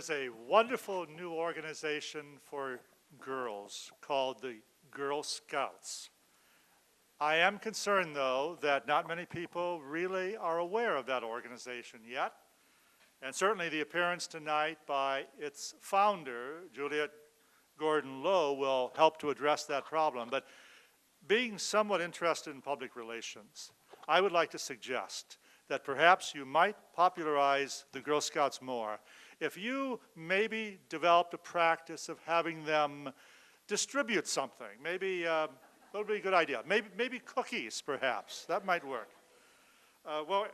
is a wonderful new organization for girls called the Girl Scouts. I am concerned, though, that not many people really are aware of that organization yet. And certainly the appearance tonight by its founder, Juliet Gordon Lowe, will help to address that problem. But being somewhat interested in public relations, I would like to suggest that perhaps you might popularize the Girl Scouts more if you maybe developed a practice of having them distribute something. Maybe that would be a good idea. Maybe cookies, perhaps. That might work. Well,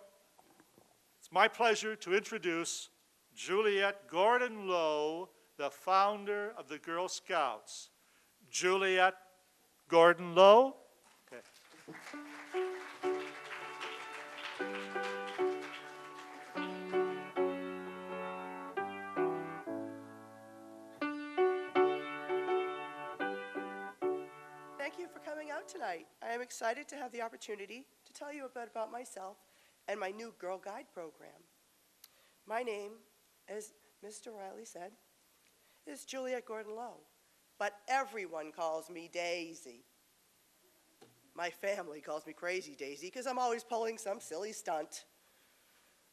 it's my pleasure to introduce Juliet Gordon Lowe, the founder of the Girl Scouts. Juliet Gordon Lowe. Okay. Thank you for coming out tonight. I am excited to have the opportunity to tell you a bit about myself and my new Girl Guide program. My name, as Mr. Riley said, is Juliet Gordon Lowe, but everyone calls me Daisy. My family calls me Crazy Daisy because I'm always pulling some silly stunt.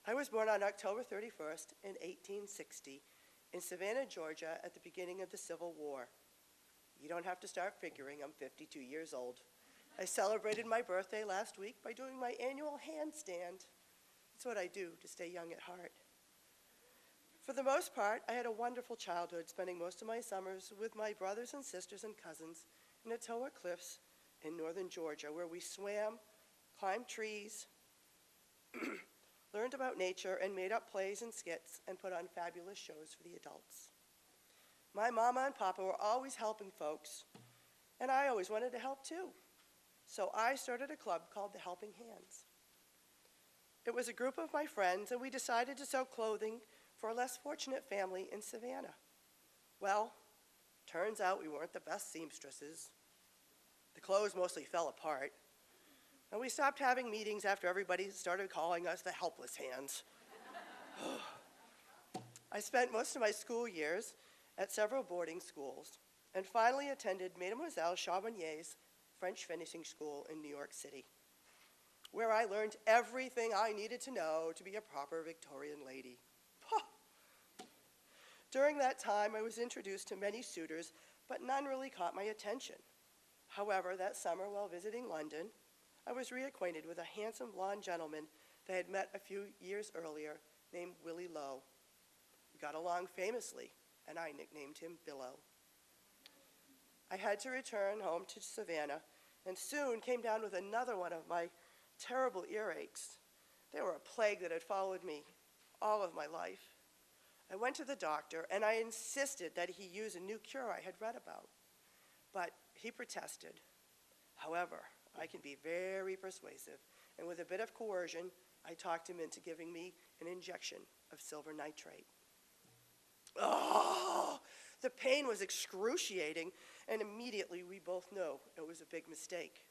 I was born on October 31st in 1860 in Savannah, Georgia at the beginning of the Civil War. You don't have to start figuring, I'm 52 years old. I celebrated my birthday last week by doing my annual handstand. It's what I do to stay young at heart. For the most part, I had a wonderful childhood, spending most of my summers with my brothers and sisters and cousins in the Toa Cliffs in northern Georgia, where we swam, climbed trees, learned about nature, and made up plays and skits and put on fabulous shows for the adults. My mama and papa were always helping folks, and I always wanted to help too. So I started a club called the Helping Hands. It was a group of my friends, and we decided to sew clothing for a less fortunate family in Savannah. Well, turns out we weren't the best seamstresses. The clothes mostly fell apart, and we stopped having meetings after everybody started calling us the helpless hands. I spent most of my school years at several boarding schools, and finally attended Mademoiselle Charbonnier's French finishing school in New York City, where I learned everything I needed to know to be a proper Victorian lady. During that time, I was introduced to many suitors, but none really caught my attention. However, that summer while visiting London, I was reacquainted with a handsome blonde gentleman that I had met a few years earlier named Willie Lowe. We got along famously, and I nicknamed him Billo. I had to return home to Savannah, and soon came down with another one of my terrible earaches. They were a plague that had followed me all of my life. I went to the doctor, and I insisted that he use a new cure I had read about, but he protested. However, I can be very persuasive, and with a bit of coercion, I talked him into giving me an injection of silver nitrate. Oh, the pain was excruciating, and immediately we both knew it was a big mistake.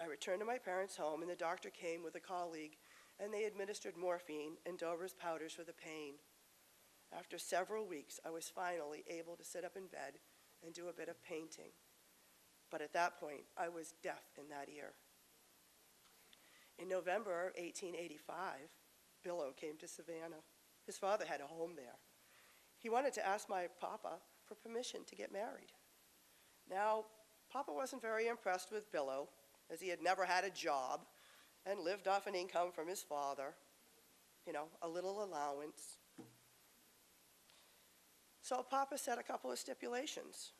I returned to my parents' home, and the doctor came with a colleague, and they administered morphine and Dover's powders for the pain. After several weeks, I was finally able to sit up in bed and do a bit of painting. But at that point, I was deaf in that ear. In November 1885, Billo came to Savannah. His father had a home there. He wanted to ask my papa for permission to get married. Now, Papa wasn't very impressed with Billo, as he had never had a job and lived off an income from his father, a little allowance. So Papa set a couple of stipulations.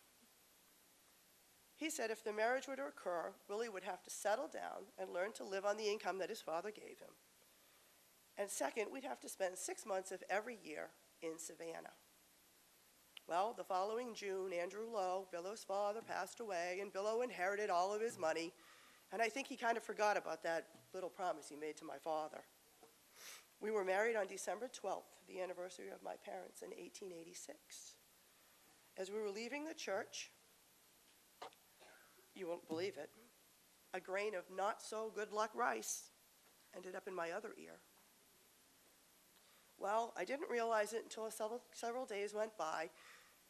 He said if the marriage were to occur, Willie would have to settle down and learn to live on the income that his father gave him. And second, we'd have to spend 6 months of every year in Savannah. Well, the following June, Andrew Lowe, Billo's father, passed away, and Billo inherited all of his money, and I think he kind of forgot about that little promise he made to my father. We were married on December 12th, the anniversary of my parents, in 1886. As we were leaving the church, you won't believe it, a grain of not-so-good-luck rice ended up in my other ear. Well, I didn't realize it until several days went by,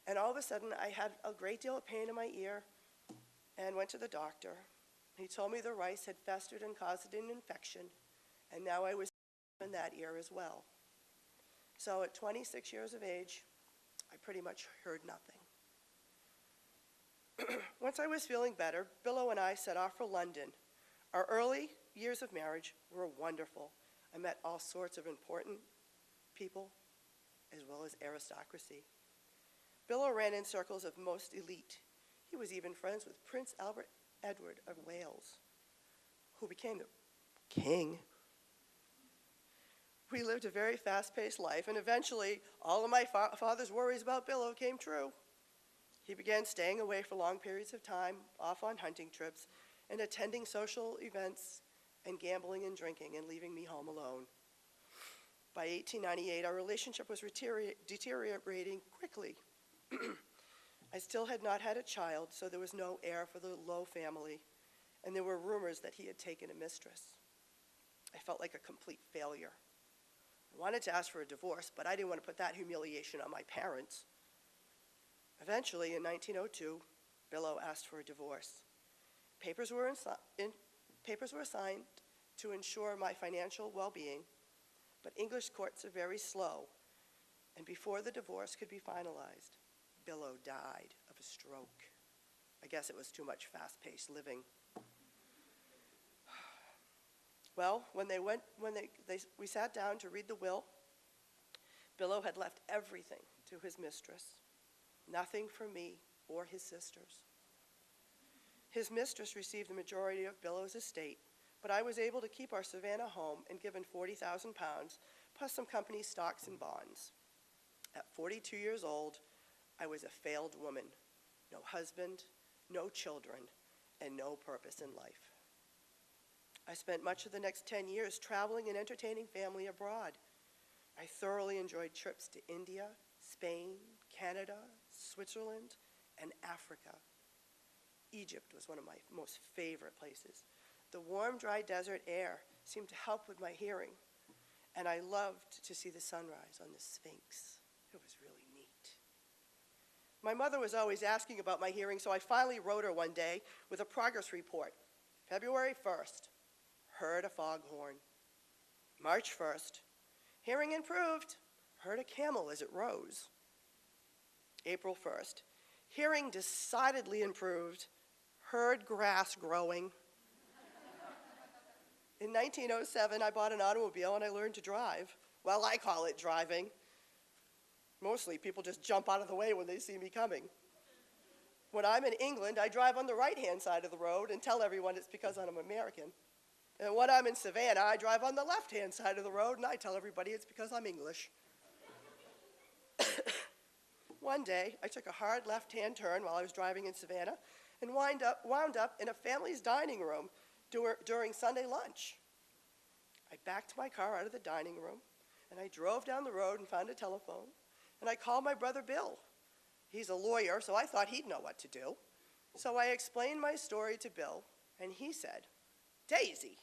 and all of a sudden I had a great deal of pain in my ear and went to the doctor. He told me the rice had festered and caused an infection, and now I was in that ear as well. So at 26 years of age, I pretty much heard nothing. Once I was feeling better, Billo and I set off for London. Our early years of marriage were wonderful. I met all sorts of important people, as well as aristocracy. Billo ran in circles of most elite. He was even friends with Prince Albert Edward of Wales, who became the king. We lived a very fast-paced life, and eventually all of my father's worries about Billo came true. He began staying away for long periods of time, off on hunting trips, and attending social events and gambling and drinking, and leaving me home alone. By 1898, our relationship was deteriorating quickly. I still had not had a child, so there was no heir for the Lowe family, and there were rumors that he had taken a mistress. I felt like a complete failure. I wanted to ask for a divorce, but I didn't want to put that humiliation on my parents. Eventually, in 1902, Billo asked for a divorce. Papers were signed to ensure my financial well-being, but English courts are very slow, and before the divorce could be finalized, Billo died of a stroke. I guess it was too much fast-paced living. Well, when we sat down to read the will, Billo had left everything to his mistress, nothing for me or his sisters. His mistress received the majority of Billo's estate, but I was able to keep our Savannah home and given 40,000 pounds, plus some company stocks and bonds. At 42 years old, I was a failed woman, no husband, no children, and no purpose in life. I spent much of the next 10 years traveling and entertaining family abroad. I thoroughly enjoyed trips to India, Spain, Canada, Switzerland, and Africa. Egypt was one of my most favorite places. The warm, dry desert air seemed to help with my hearing, and I loved to see the sunrise on the Sphinx. It was really neat. My mother was always asking about my hearing, so I finally wrote her one day with a progress report. February 1st, heard a foghorn. March 1st, hearing improved, heard a camel as it rose. April 1st, hearing decidedly improved, heard grass growing. In 1907, I bought an automobile and I learned to drive. Well, I call it driving. Mostly people just jump out of the way when they see me coming. When I'm in England, I drive on the right-hand side of the road and tell everyone it's because I'm American. And when I'm in Savannah, I drive on the left-hand side of the road and I tell everybody it's because I'm English. One day, I took a hard left-hand turn while I was driving in Savannah and wound up in a family's dining room during Sunday lunch. I backed my car out of the dining room, and I drove down the road and found a telephone, and I called my brother Bill. He's a lawyer, so I thought he'd know what to do. So I explained my story to Bill, and he said, "Daisy,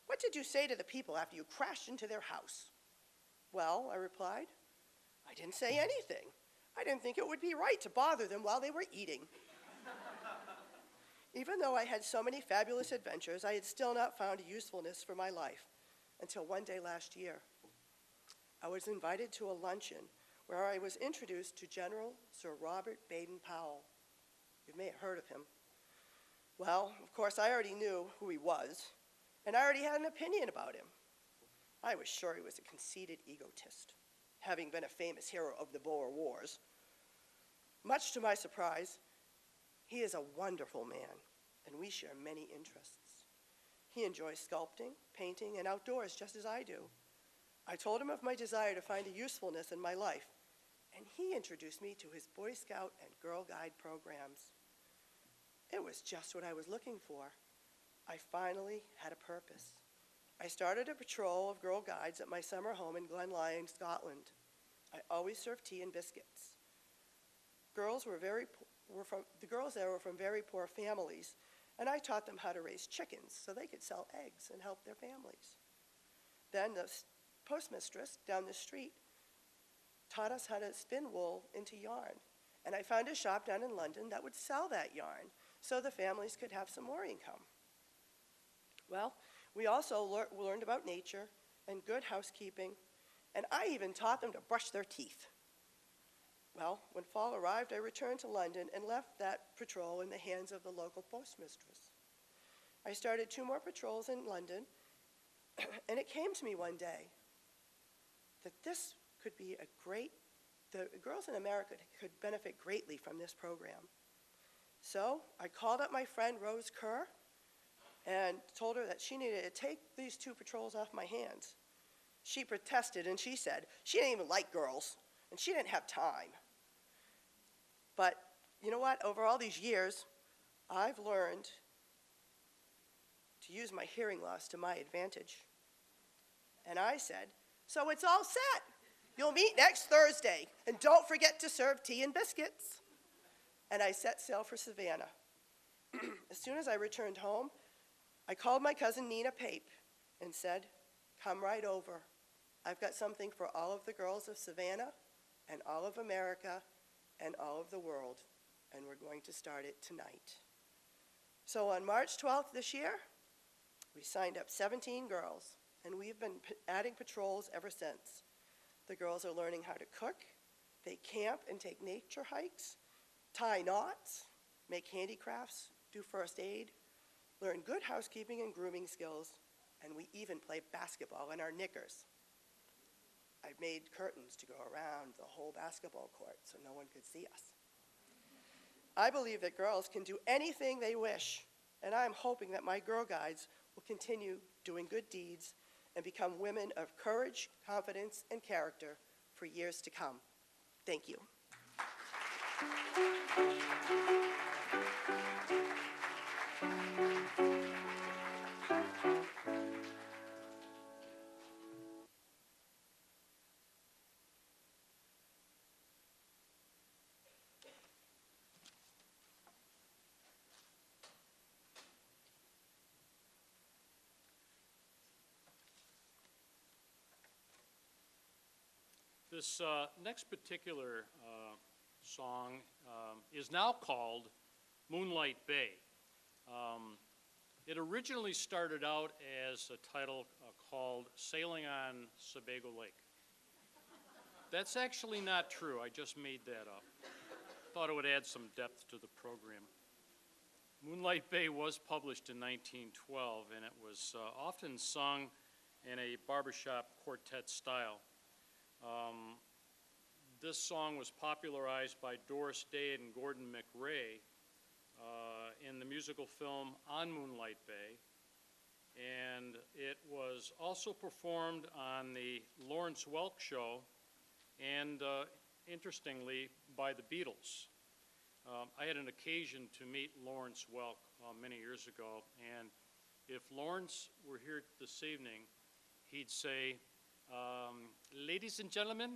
what did you say to the people after you crashed into their house?" "Well," I replied, "I didn't say anything. I didn't think it would be right to bother them while they were eating." Even though I had so many fabulous adventures, I had still not found a usefulness for my life until one day last year. I was invited to a luncheon where I was introduced to General Sir Robert Baden-Powell. You may have heard of him. Well, of course, I already knew who he was, and I already had an opinion about him. I was sure he was a conceited egotist, having been a famous hero of the Boer Wars. Much to my surprise, he is a wonderful man, and we share many interests. He enjoys sculpting, painting, and outdoors just as I do. I told him of my desire to find a usefulness in my life, and he introduced me to his Boy Scout and Girl Guide programs. It was just what I was looking for. I finally had a purpose. I started a patrol of Girl Guides at my summer home in Glenlyon, Scotland. I always served tea and biscuits. The girls there were from very poor families, and I taught them how to raise chickens so they could sell eggs and help their families. Then postmistress down the street taught us how to spin wool into yarn. And I found a shop down in London that would sell that yarn so the families could have some more income. Well, we also learned about nature and good housekeeping, and I even taught them to brush their teeth. Well, when fall arrived, I returned to London and left that patrol in the hands of the local postmistress. I started 2 more patrols in London, and it came to me one day that this could be the girls in America could benefit greatly from this program. So I called up my friend Rose Kerr and told her that she needed to take these 2 patrols off my hands. She protested and she said she didn't even like girls and she didn't have time. But you know what? Over all these years, I've learned to use my hearing loss to my advantage. And I said, so it's all set. You'll meet next Thursday, and don't forget to serve tea and biscuits. And I set sail for Savannah. As soon as I returned home, I called my cousin Nina Pape and said, come right over. I've got something for all of the girls of Savannah and all of America and all of the world, and we're going to start it tonight. So on March 12th this year, we signed up 17 girls, and we've been adding patrols ever since. The girls are learning how to cook, they camp and take nature hikes, tie knots, make handicrafts, do first aid, learn good housekeeping and grooming skills, and we even play basketball in our knickers. I've made curtains to go around the whole basketball court so no one could see us. I believe that girls can do anything they wish, and I'm hoping that my Girl Guides will continue doing good deeds and become women of courage, confidence, and character for years to come. Thank you. This next particular song is now called Moonlight Bay. It originally started out as a title called Sailing on Sebago Lake. That's actually not true. I just made that up. Thought it would add some depth to the program. Moonlight Bay was published in 1912, and it was often sung in a barbershop quartet style. This song was popularized by Doris Day and Gordon McRae in the musical film On Moonlight Bay, and it was also performed on the Lawrence Welk Show and, interestingly, by the Beatles. I had an occasion to meet Lawrence Welk many years ago, and if Lawrence were here this evening, he'd say, ladies and gentlemen,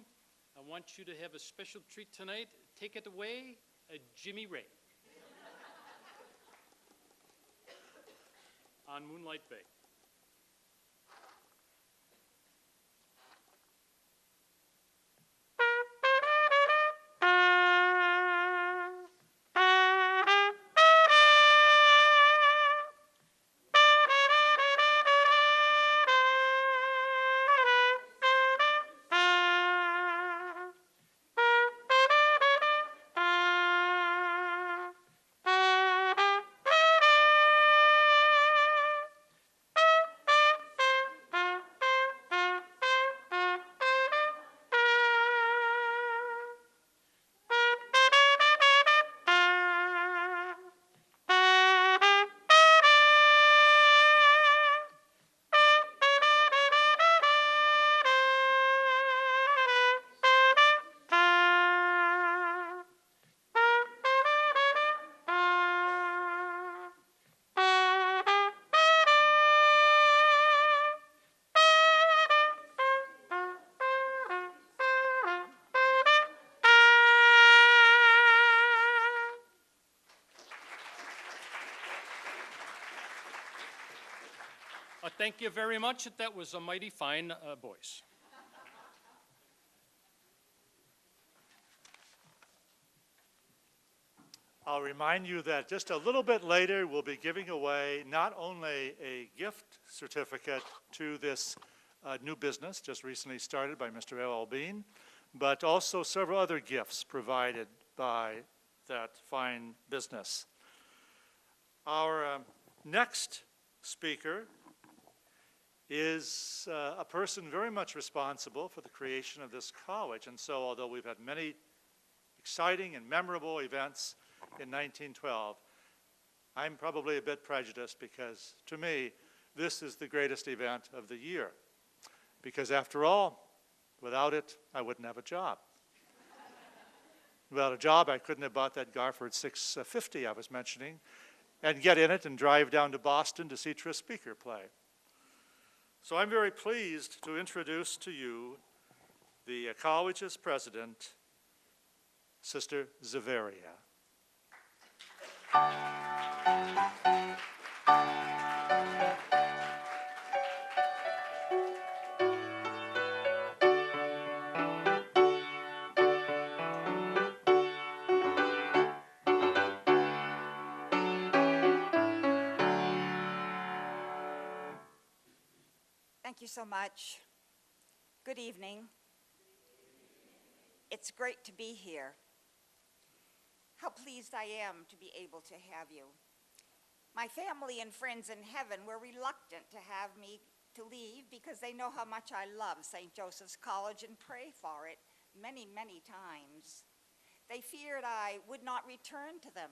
I want you to have a special treat tonight. Take it away, Jimmy Ray. On Moonlight Bay. Thank you very much. That was a mighty fine voice. I'll remind you that just a little bit later, we'll be giving away not only a gift certificate to this new business just recently started by Mr. L.L. Bean, but also several other gifts provided by that fine business. Our next speaker is a person very much responsible for the creation of this college. And so although we've had many exciting and memorable events in 1912, I'm probably a bit prejudiced because to me, this is the greatest event of the year. Because after all, without it, I wouldn't have a job. Without a job, I couldn't have bought that Garford 650 I was mentioning and get in it and drive down to Boston to see Tris Speaker play. So I'm very pleased to introduce to you the college's president, Sister Zaveria. Thank you so much. Good evening. It's great to be here. How pleased I am to be able to have you. My family and friends in heaven were reluctant to have me to leave because they know how much I love St. Joseph's College and pray for it many, many times. They feared I would not return to them,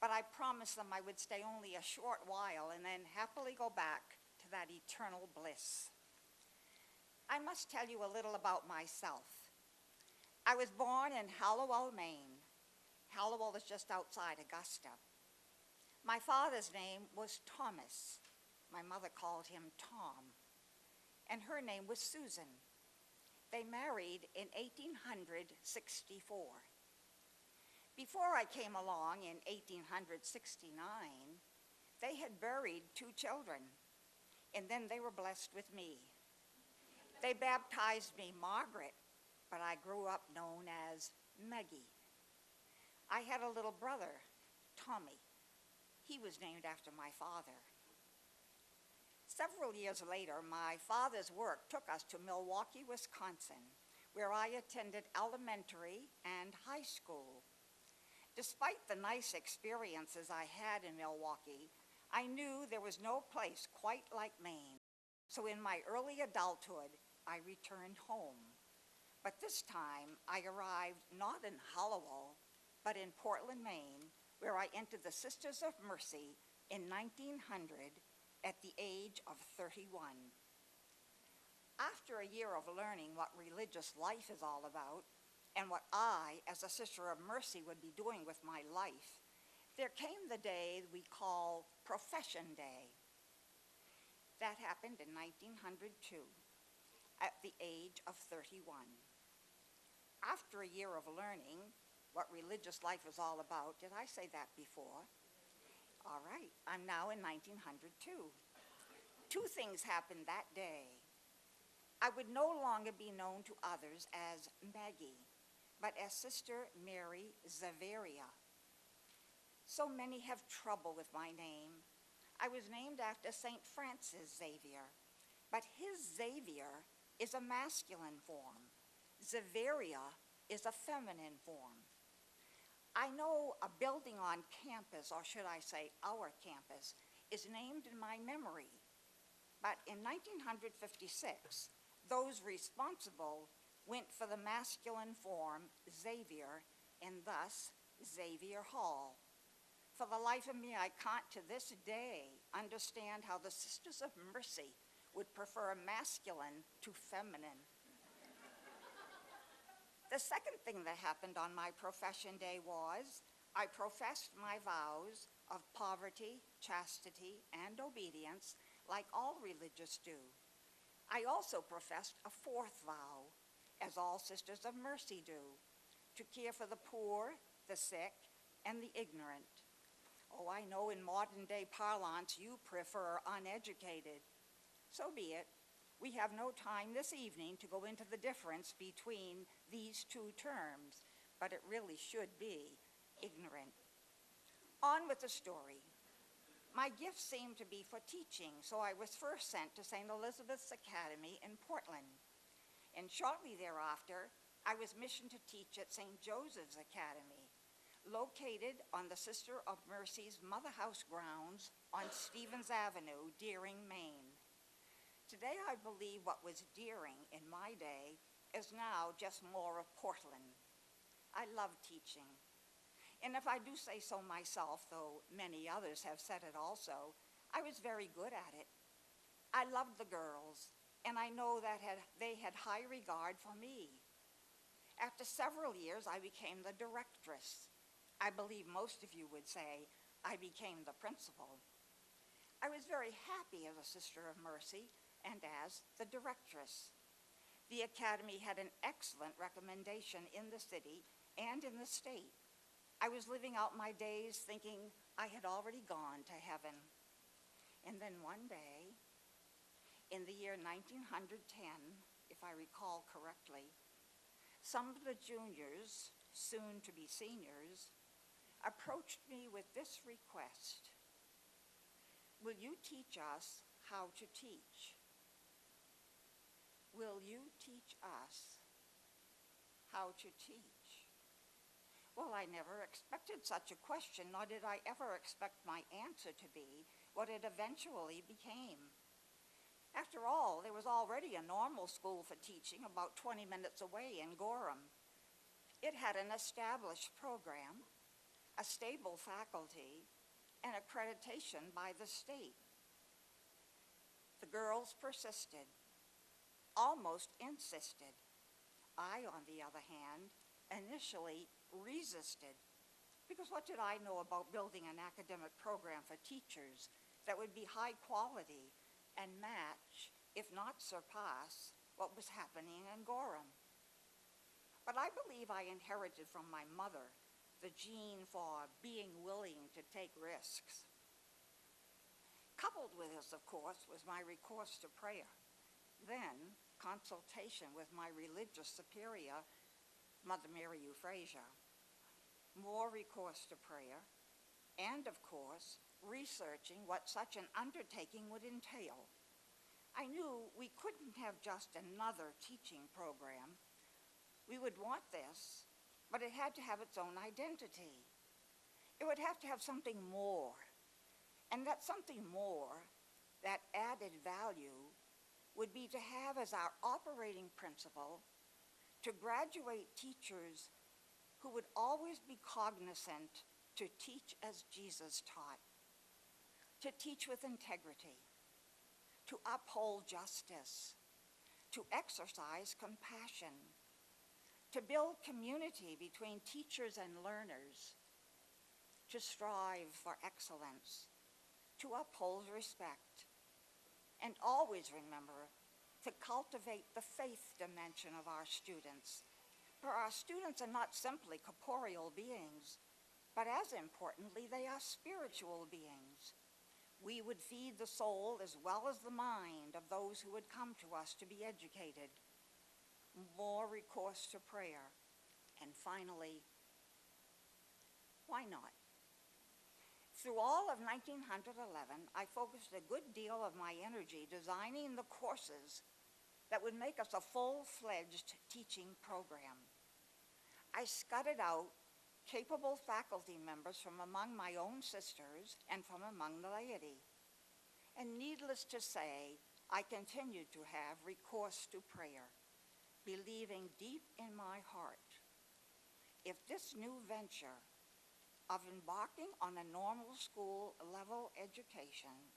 but I promised them I would stay only a short while and then happily go back to that eternal bliss. I must tell you a little about myself. I was born in Hallowell, Maine. Hallowell is just outside Augusta. My father's name was Thomas. My mother called him Tom, and her name was Susan. They married in 1864. Before I came along in 1869, they had buried 2 children, and then they were blessed with me. They baptized me Margaret, but I grew up known as Meggie. I had a little brother, Tommy. He was named after my father. Several years later, my father's work took us to Milwaukee, Wisconsin, where I attended elementary and high school. Despite the nice experiences I had in Milwaukee, I knew there was no place quite like Maine. So in my early adulthood, I returned home. But this time, I arrived not in Hallowell, but in Portland, Maine, where I entered the Sisters of Mercy in 1900 at the age of 31. After a year of learning what religious life is all about, and what I, as a Sister of Mercy, would be doing with my life, there came the day we call Profession Day. That happened in 1902, at the age of 31. After a year of learning what religious life is all about, did I say that before? All right, I'm now in 1902. 2 things happened that day. I would no longer be known to others as Maggie, but as Sister Mary Zaveria. So many have trouble with my name. I was named after St. Francis Xavier, but his Xavier is a masculine form. Zaveria is a feminine form. I know a building on campus, or should I say our campus, is named in my memory. But in 1956, those responsible went for the masculine form Xavier, and thus Xavier Hall. For the life of me, I can't to this day understand how the Sisters of Mercy would prefer masculine to feminine. The second thing that happened on my profession day was I professed my vows of poverty, chastity, and obedience like all religious do. I also professed a 4th vow, as all Sisters of Mercy do, to care for the poor, the sick, and the ignorant. Oh, I know in modern day parlance you prefer uneducated. So be it. We have no time this evening to go into the difference between these 2 terms, but it really should be ignorant. On with the story. My gift seemed to be for teaching, so I was first sent to St. Elizabeth's Academy in Portland. And shortly thereafter, I was missioned to teach at St. Joseph's Academy, located on the Sister of Mercy's Mother House grounds on Stevens Avenue, Deering, Maine. Today, I believe what was Deering in my day is now just more of Portland. I love teaching. And if I do say so myself, though many others have said it also, I was very good at it. I loved the girls, and I know that they had high regard for me. After several years, I became the directress. I believe most of you would say I became the principal. I was very happy as a Sister of Mercy and as the directress. The Academy had an excellent recommendation in the city and in the state. I was living out my days thinking I had already gone to heaven. And then one day, in the year 1910, if I recall correctly, some of the juniors, soon to be seniors, approached me with this request: will you teach us how to teach? Will you teach us how to teach? Well, I never expected such a question, nor did I ever expect my answer to be what it eventually became. After all, there was already a normal school for teaching about 20 minutes away in Gorham. It had an established program, a stable faculty, and accreditation by the state. The girls persisted, almost insisted. I, on the other hand, initially resisted, because what did I know about building an academic program for teachers that would be high quality and match, if not surpass, what was happening in Gorham? But I believe I inherited from my mother the gene for being willing to take risks. Coupled with this, of course, was my recourse to prayer. Then, consultation with my religious superior, Mother Mary Euphrasia. More recourse to prayer, and of course, researching what such an undertaking would entail. I knew we couldn't have just another teaching program. We would want this, but it had to have its own identity. It would have to have something more, and that something more, that added value, would be to have as our operating principle to graduate teachers who would always be cognizant to teach as Jesus taught, to teach with integrity, to uphold justice, to exercise compassion, to build community between teachers and learners, to strive for excellence, to uphold respect, and always remember to cultivate the faith dimension of our students. For our students are not simply corporeal beings, but as importantly, they are spiritual beings. We would feed the soul as well as the mind of those who would come to us to be educated. More recourse to prayer. And finally, why not? Through all of 1911, I focused a good deal of my energy designing the courses that would make us a full-fledged teaching program. I scudded out capable faculty members from among my own sisters and from among the laity. And needless to say, I continued to have recourse to prayer, believing deep in my heart, if this new venture of embarking on a normal school level education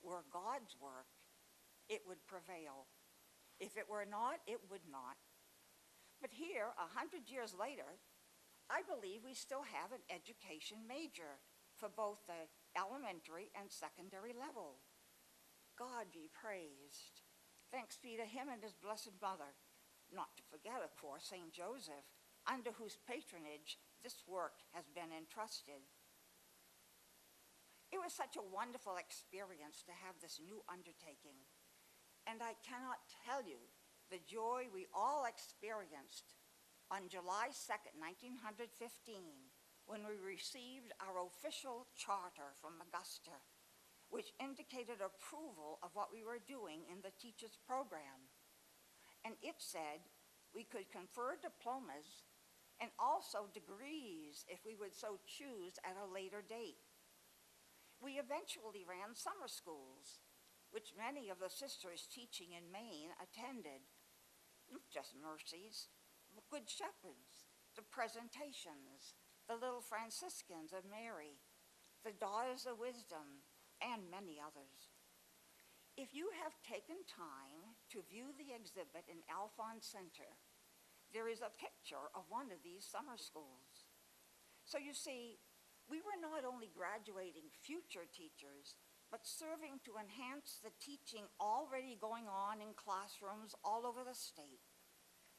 were God's work, it would prevail. If it were not, it would not. But here, 100 years later, I believe we still have an education major for both the elementary and secondary level. God be praised. Thanks be to him and his Blessed Mother. Not to forget, of course, St. Joseph, under whose patronage this work has been entrusted. It was such a wonderful experience to have this new undertaking, and I cannot tell you the joy we all experienced on July 2nd, 1915, when we received our official charter from Augusta, which indicated approval of what we were doing in the teachers program. And it said we could confer diplomas and also degrees if we would so choose at a later date. We eventually ran summer schools, which many of the sisters teaching in Maine attended. Not just Mercy's, but Good Shepherds, the Presentations, the Little Franciscans of Mary, the Daughters of Wisdom, and many others. If you have taken time to view the exhibit in Alphonse Center, there is a picture of one of these summer schools. So you see, we were not only graduating future teachers, but serving to enhance the teaching already going on in classrooms all over the state.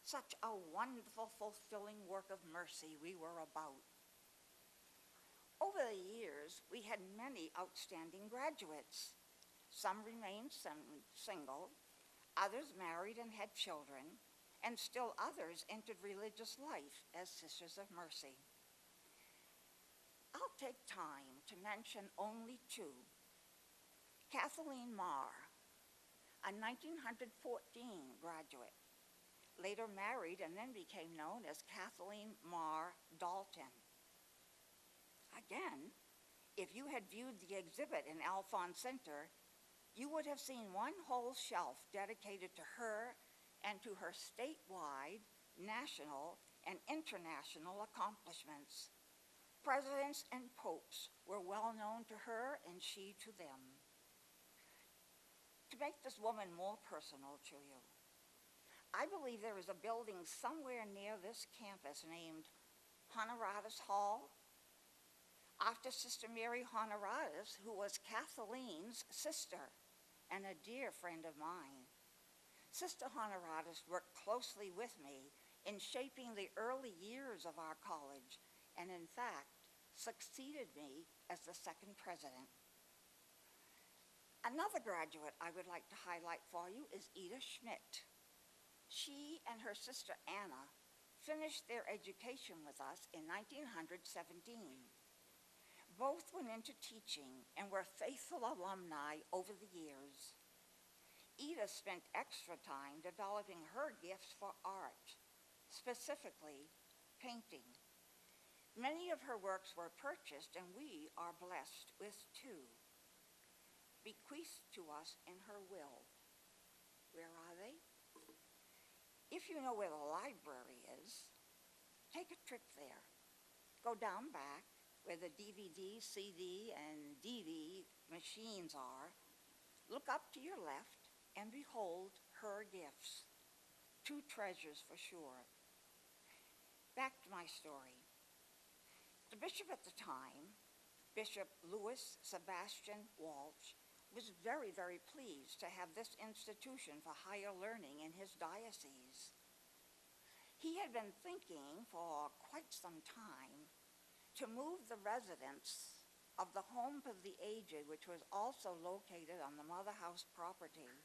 Such a wonderful, fulfilling work of mercy we were about. Over the years, we had many outstanding graduates. Some remained single, others married and had children, and still others entered religious life as Sisters of Mercy. I'll take time to mention only two. Kathleen Marr, a 1914 graduate, later married and then became known as Kathleen Marr Dalton. Again, if you had viewed the exhibit in Alphonse Center, you would have seen one whole shelf dedicated to her and to her statewide, national, and international accomplishments. Presidents and popes were well known to her and she to them. To make this woman more personal to you, I believe there is a building somewhere near this campus named Honoratus Hall, after Sister Mary Honoratus, who was Kathleen's sister and a dear friend of mine. Sister Honoratus worked closely with me in shaping the early years of our college, and in fact, succeeded me as the second president. Another graduate I would like to highlight for you is Edith Schmidt. She and her sister Anna finished their education with us in 1917. Both went into teaching and were faithful alumni over the years. Edith spent extra time developing her gifts for art, specifically painting. Many of her works were purchased, and we are blessed with two, bequeathed to us in her will. Where are they? If you know where the library is, take a trip there. Go down back where the DVD, CD, and DV machines are. Look up to your left and behold her gifts. Two treasures for sure. Back to my story. The bishop at the time, Bishop Louis Sebastian Walsh, was very, very pleased to have this institution for higher learning in his diocese. He had been thinking for quite some time to move the residents of the Home for the Aged, which was also located on the Mother House property.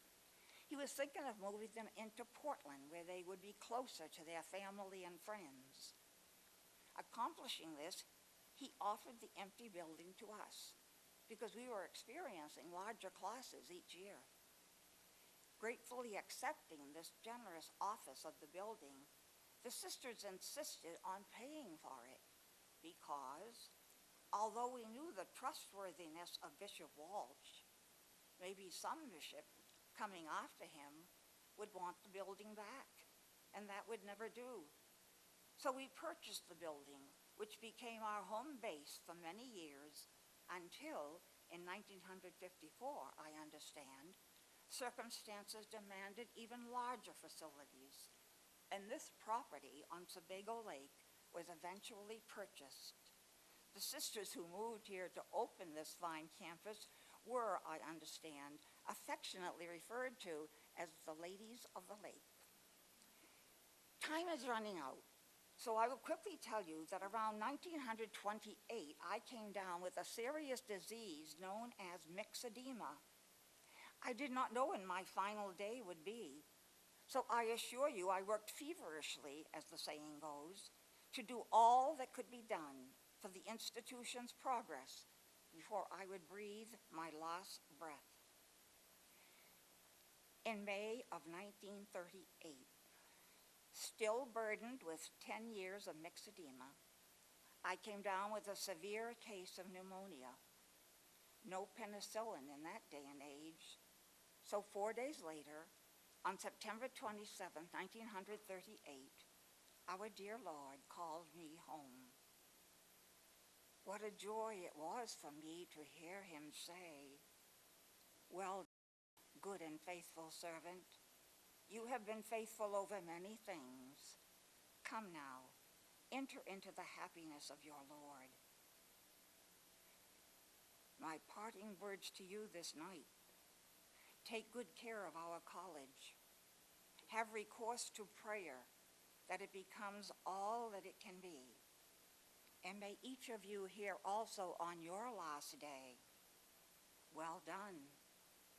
He was thinking of moving them into Portland, where they would be closer to their family and friends. Accomplishing this, he offered the empty building to us, because we were experiencing larger classes each year. Gratefully accepting this generous office of the building, the sisters insisted on paying for it because, although we knew the trustworthiness of Bishop Walsh, maybe some bishop coming after him would want the building back, and that would never do. So we purchased the building, which became our home base for many years, until, in 1954, I understand, circumstances demanded even larger facilities, and this property on Sebago Lake was eventually purchased. The sisters who moved here to open this fine campus were, I understand, affectionately referred to as the Ladies of the Lake. Time is running out. So I will quickly tell you that around 1928, I came down with a serious disease known as myxedema. I did not know when my final day would be. So I assure you I worked feverishly, as the saying goes, to do all that could be done for the institution's progress before I would breathe my last breath. In May of 1938, still burdened with 10 years of myxedema, I came down with a severe case of pneumonia. No penicillin in that day and age. So 4 days later, on September 27, 1938, our dear Lord called me home. What a joy it was for me to hear him say, "Well, good and faithful servant, you have been faithful over many things. Come now, enter into the happiness of your Lord." My parting words to you this night: take good care of our college. Have recourse to prayer that it becomes all that it can be. And may each of you hear also on your last day, "Well done,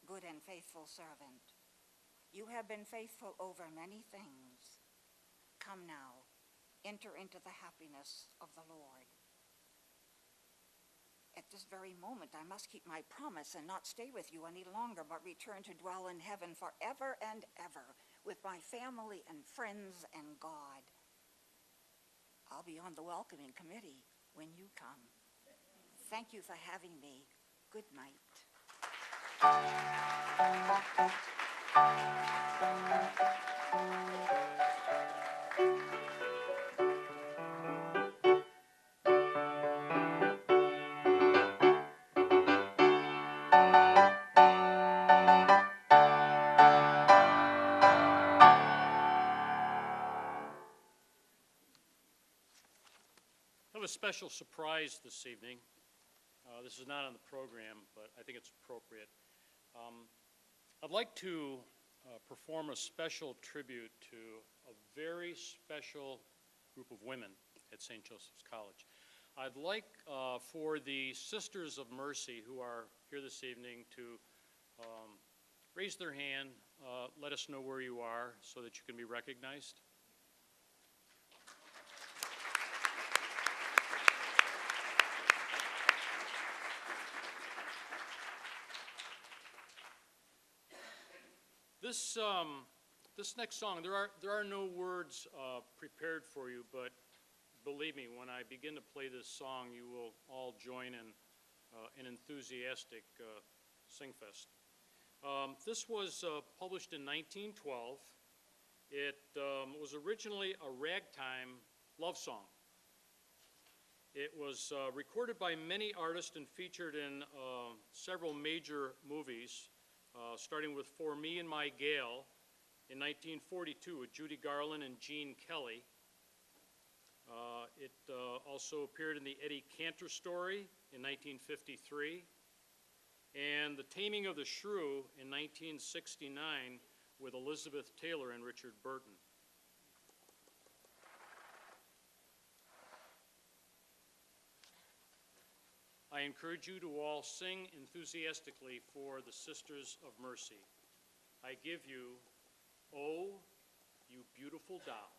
good and faithful servant. You have been faithful over many things. Come now, enter into the happiness of the Lord." At this very moment, I must keep my promise and not stay with you any longer, but return to dwell in heaven forever and ever with my family and friends and God. I'll be on the welcoming committee when you come. Thank you for having me. Good night. I have a special surprise this evening. This is not on the program, but I think it's appropriate. I'd like to perform a special tribute to a very special group of women at St. Joseph's College. I'd like for the Sisters of Mercy who are here this evening to raise their hand, let us know where you are so that you can be recognized. This next song, there are no words prepared for you, but believe me, when I begin to play this song, you will all join in an enthusiastic singfest. This was published in 1912. It was originally a ragtime love song. It was recorded by many artists and featured in several major movies, starting with For Me and My Gal in 1942 with Judy Garland and Gene Kelly. It also appeared in the Eddie Cantor Story in 1953 and The Taming of the Shrew in 1969 with Elizabeth Taylor and Richard Burton. I encourage you to all sing enthusiastically for the Sisters of Mercy. I give you, "Oh, You Beautiful Doll."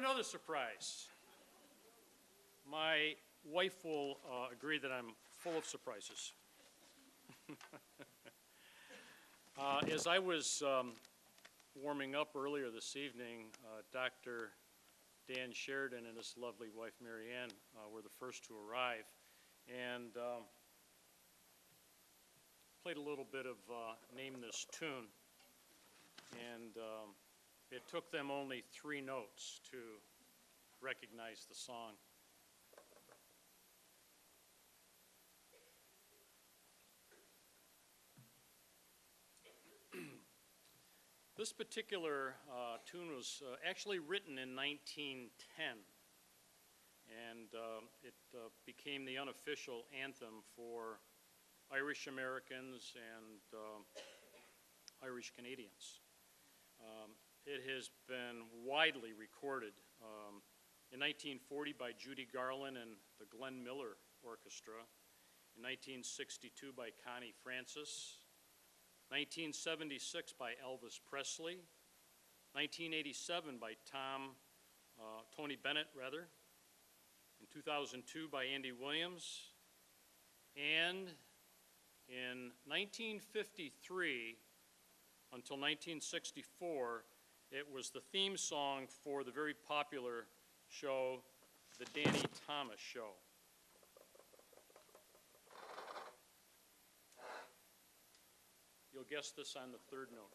another surprise. My wife will agree that I'm full of surprises. As I was warming up earlier this evening, Dr. Dan Sheridan and his lovely wife Mary Ann were the first to arrive, and played a little bit of Name This Tune, and it took them only 3 notes to recognize the song. This particular tune was actually written in 1910, and it became the unofficial anthem for Irish Americans and Irish Canadians. It has been widely recorded in 1940 by Judy Garland and the Glenn Miller Orchestra, in 1962 by Connie Francis, 1976 by Elvis Presley, 1987 by Tony Bennett, in 2002 by Andy Williams, and in 1953 until 1964, it was the theme song for the very popular show, The Danny Thomas Show. You'll guess this on the 3rd note.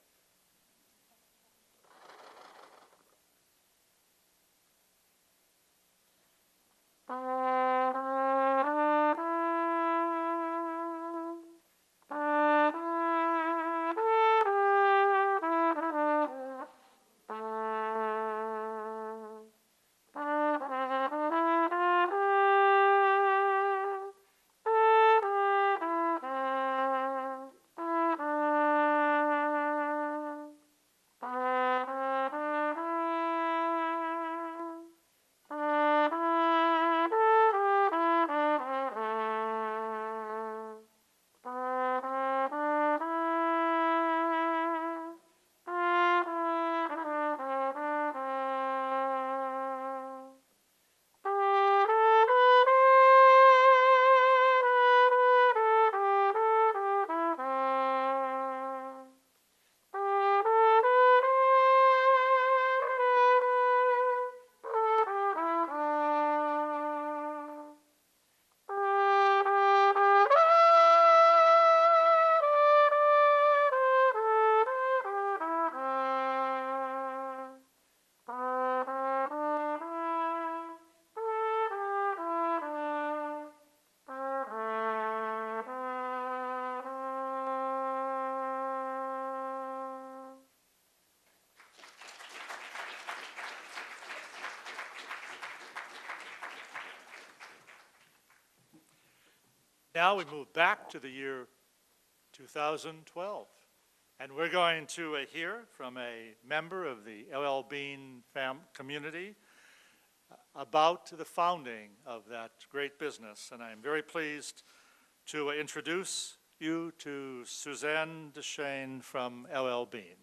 Now we move back to the year 2012, and we're going to hear from a member of the LL Bean community about the founding of that great business, and I'm very pleased to introduce you to Suzanne Deshane from LL Bean.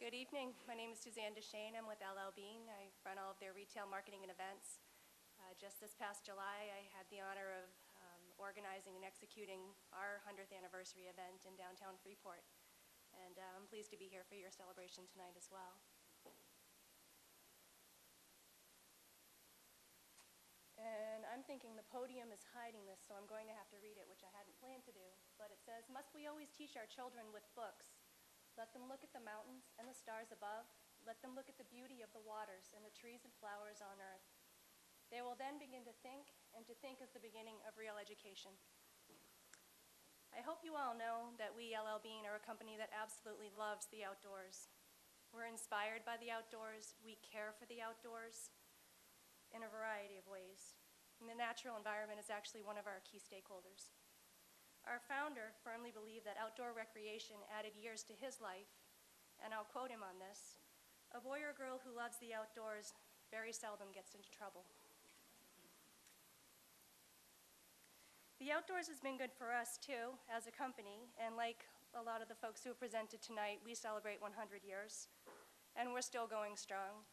Good evening. My name is Suzanne Deshane. I'm with LL Bean. I run all of their retail marketing and events. Just this past July, I had the honor of organizing and executing our 100th anniversary event in downtown Freeport. And I'm pleased to be here for your celebration tonight as well. And I'm thinking the podium is hiding this, so I'm going to have to read it, which I hadn't planned to do. But it says, "Must we always teach our children with books? Let them look at the mountains and the stars above. Let them look at the beauty of the waters and the trees and flowers on earth. They will then begin to think, and to think is the beginning of real education." I hope you all know that we, LL Bean, are a company that absolutely loves the outdoors. We're inspired by the outdoors. We care for the outdoors in a variety of ways. And the natural environment is actually one of our key stakeholders. Our founder firmly believed that outdoor recreation added years to his life, and I'll quote him on this: "A boy or girl who loves the outdoors very seldom gets into trouble. The outdoors has been good for us too, as a company, and like a lot of the folks who have presented tonight, we celebrate 100 years, and we're still going strong.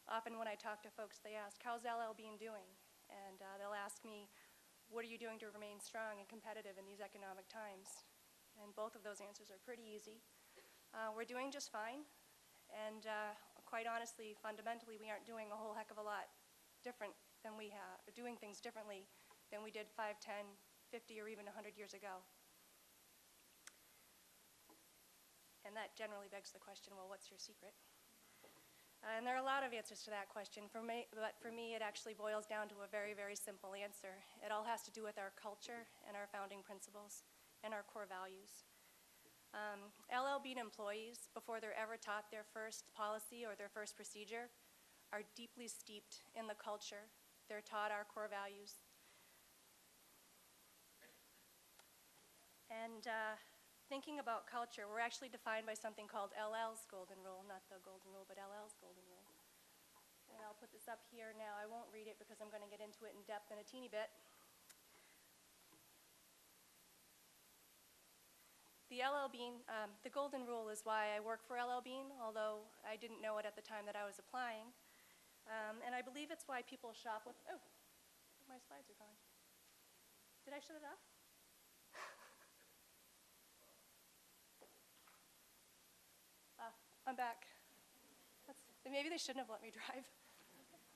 Often when I talk to folks, they ask, how's LL Bean doing? And they'll ask me, what are you doing to remain strong and competitive in these economic times? And both of those answers are pretty easy. We're doing just fine, and quite honestly, fundamentally, we aren't doing a whole heck of a lot different than we have, doing things differently than we did 5, 10, 50, or even 100 years ago. And that generally begs the question, well, what's your secret? And there are a lot of answers to that question, but for me, it actually boils down to a very, very simple answer. It all has to do with our culture and our founding principles and our core values. LL Bean employees, before they're ever taught their first policy or their first procedure, are deeply steeped in the culture. They're taught our core values. And thinking about culture, we're actually defined by something called LL's Golden Rule, not the Golden Rule, but LL's Golden Rule. And I'll put this up here now. I won't read it because I'm going to get into it in depth in a teeny bit. The LL Bean, the Golden Rule is why I work for LL Bean, although I didn't know it at the time that I was applying. And I believe it's why people shop with, oh, my slides are gone. Did I shut it off? I'm back. Maybe they shouldn't have let me drive.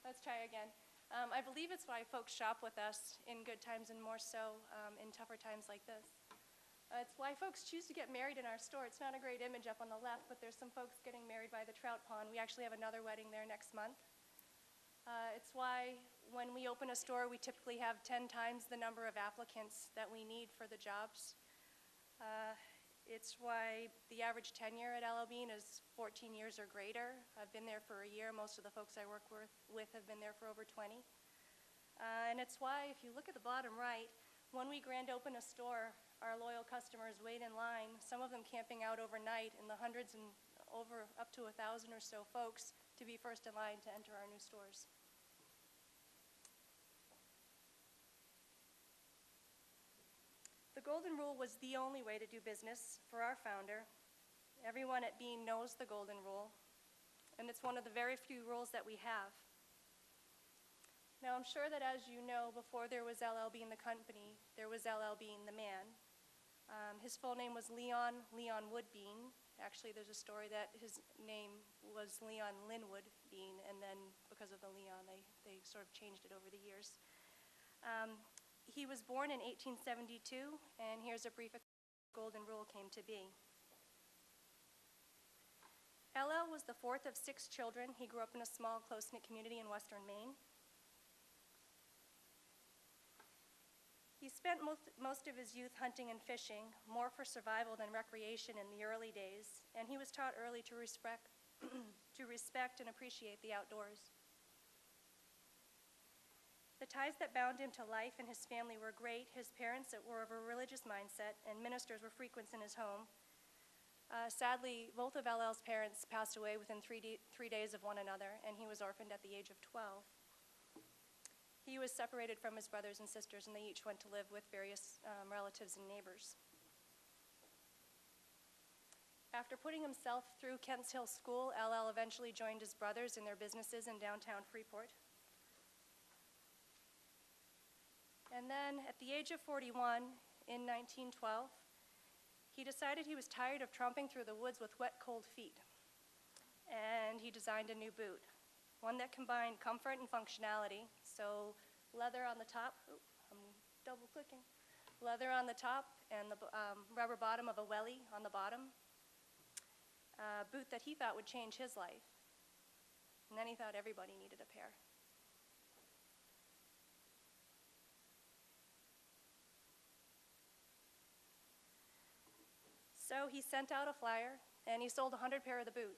Let's try again. I believe it's why folks shop with us in good times and more so in tougher times like this. It's why folks choose to get married in our store. It's not a great image up on the left, but there's some folks getting married by the trout pond. We actually have another wedding there next month. It's why when we open a store, we typically have 10 times the number of applicants that we need for the jobs. It's why the average tenure at LL Bean is 14 years or greater. I've been there for a year. Most of the folks I work with have been there for over 20. And it's why, if you look at the bottom right, when we grand open a store, our loyal customers wait in line, some of them camping out overnight in the hundreds and over up to 1,000 or so folks to be first in line to enter our new stores. The Golden Rule was the only way to do business for our founder. Everyone at Bean knows the Golden Rule, and it's one of the very few rules that we have. Now, I'm sure that as you know, before there was LL Bean the company, there was LL Bean the man. His full name was Leon Wood Bean. Actually, there's a story that his name was Leon Linwood Bean, and then because of the Leon, they sort of changed it over the years. He was born in 1872, and here's a brief account of how the Golden Rule came to be. LL was the fourth of 6 children. He grew up in a small, close-knit community in western Maine. He spent most of his youth hunting and fishing, more for survival than recreation in the early days, and he was taught early to respect and appreciate the outdoors. The ties that bound him to life and his family were great. His parents were of a religious mindset, and ministers were frequent in his home. Sadly, both of LL's parents passed away within 3 days of one another, and he was orphaned at the age of 12. He was separated from his brothers and sisters, and they each went to live with various relatives and neighbors. After putting himself through Kent's Hill School, LL eventually joined his brothers in their businesses in downtown Freeport. And then, at the age of 41, in 1912, he decided he was tired of tromping through the woods with wet, cold feet. And he designed a new boot, one that combined comfort and functionality. So leather on the top, I'm double clicking, leather on the top and the rubber bottom of a welly on the bottom. A boot that he thought would change his life. And then he thought everybody needed a pair. So he sent out a flyer, and he sold 100 pair of the boot.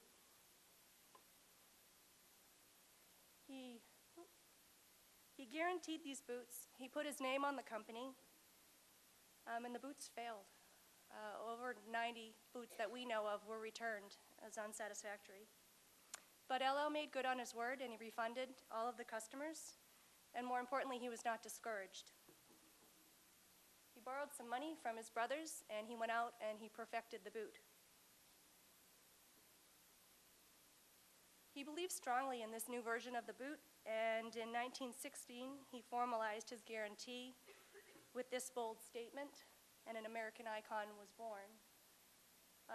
He guaranteed these boots. He put his name on the company, and the boots failed. Over 90 boots that we know of were returned as unsatisfactory. But LL made good on his word, and he refunded all of the customers. And more importantly, he was not discouraged. He borrowed some money from his brothers, and he went out and he perfected the boot. He believed strongly in this new version of the boot, and in 1916, he formalized his guarantee with this bold statement, and an American icon was born.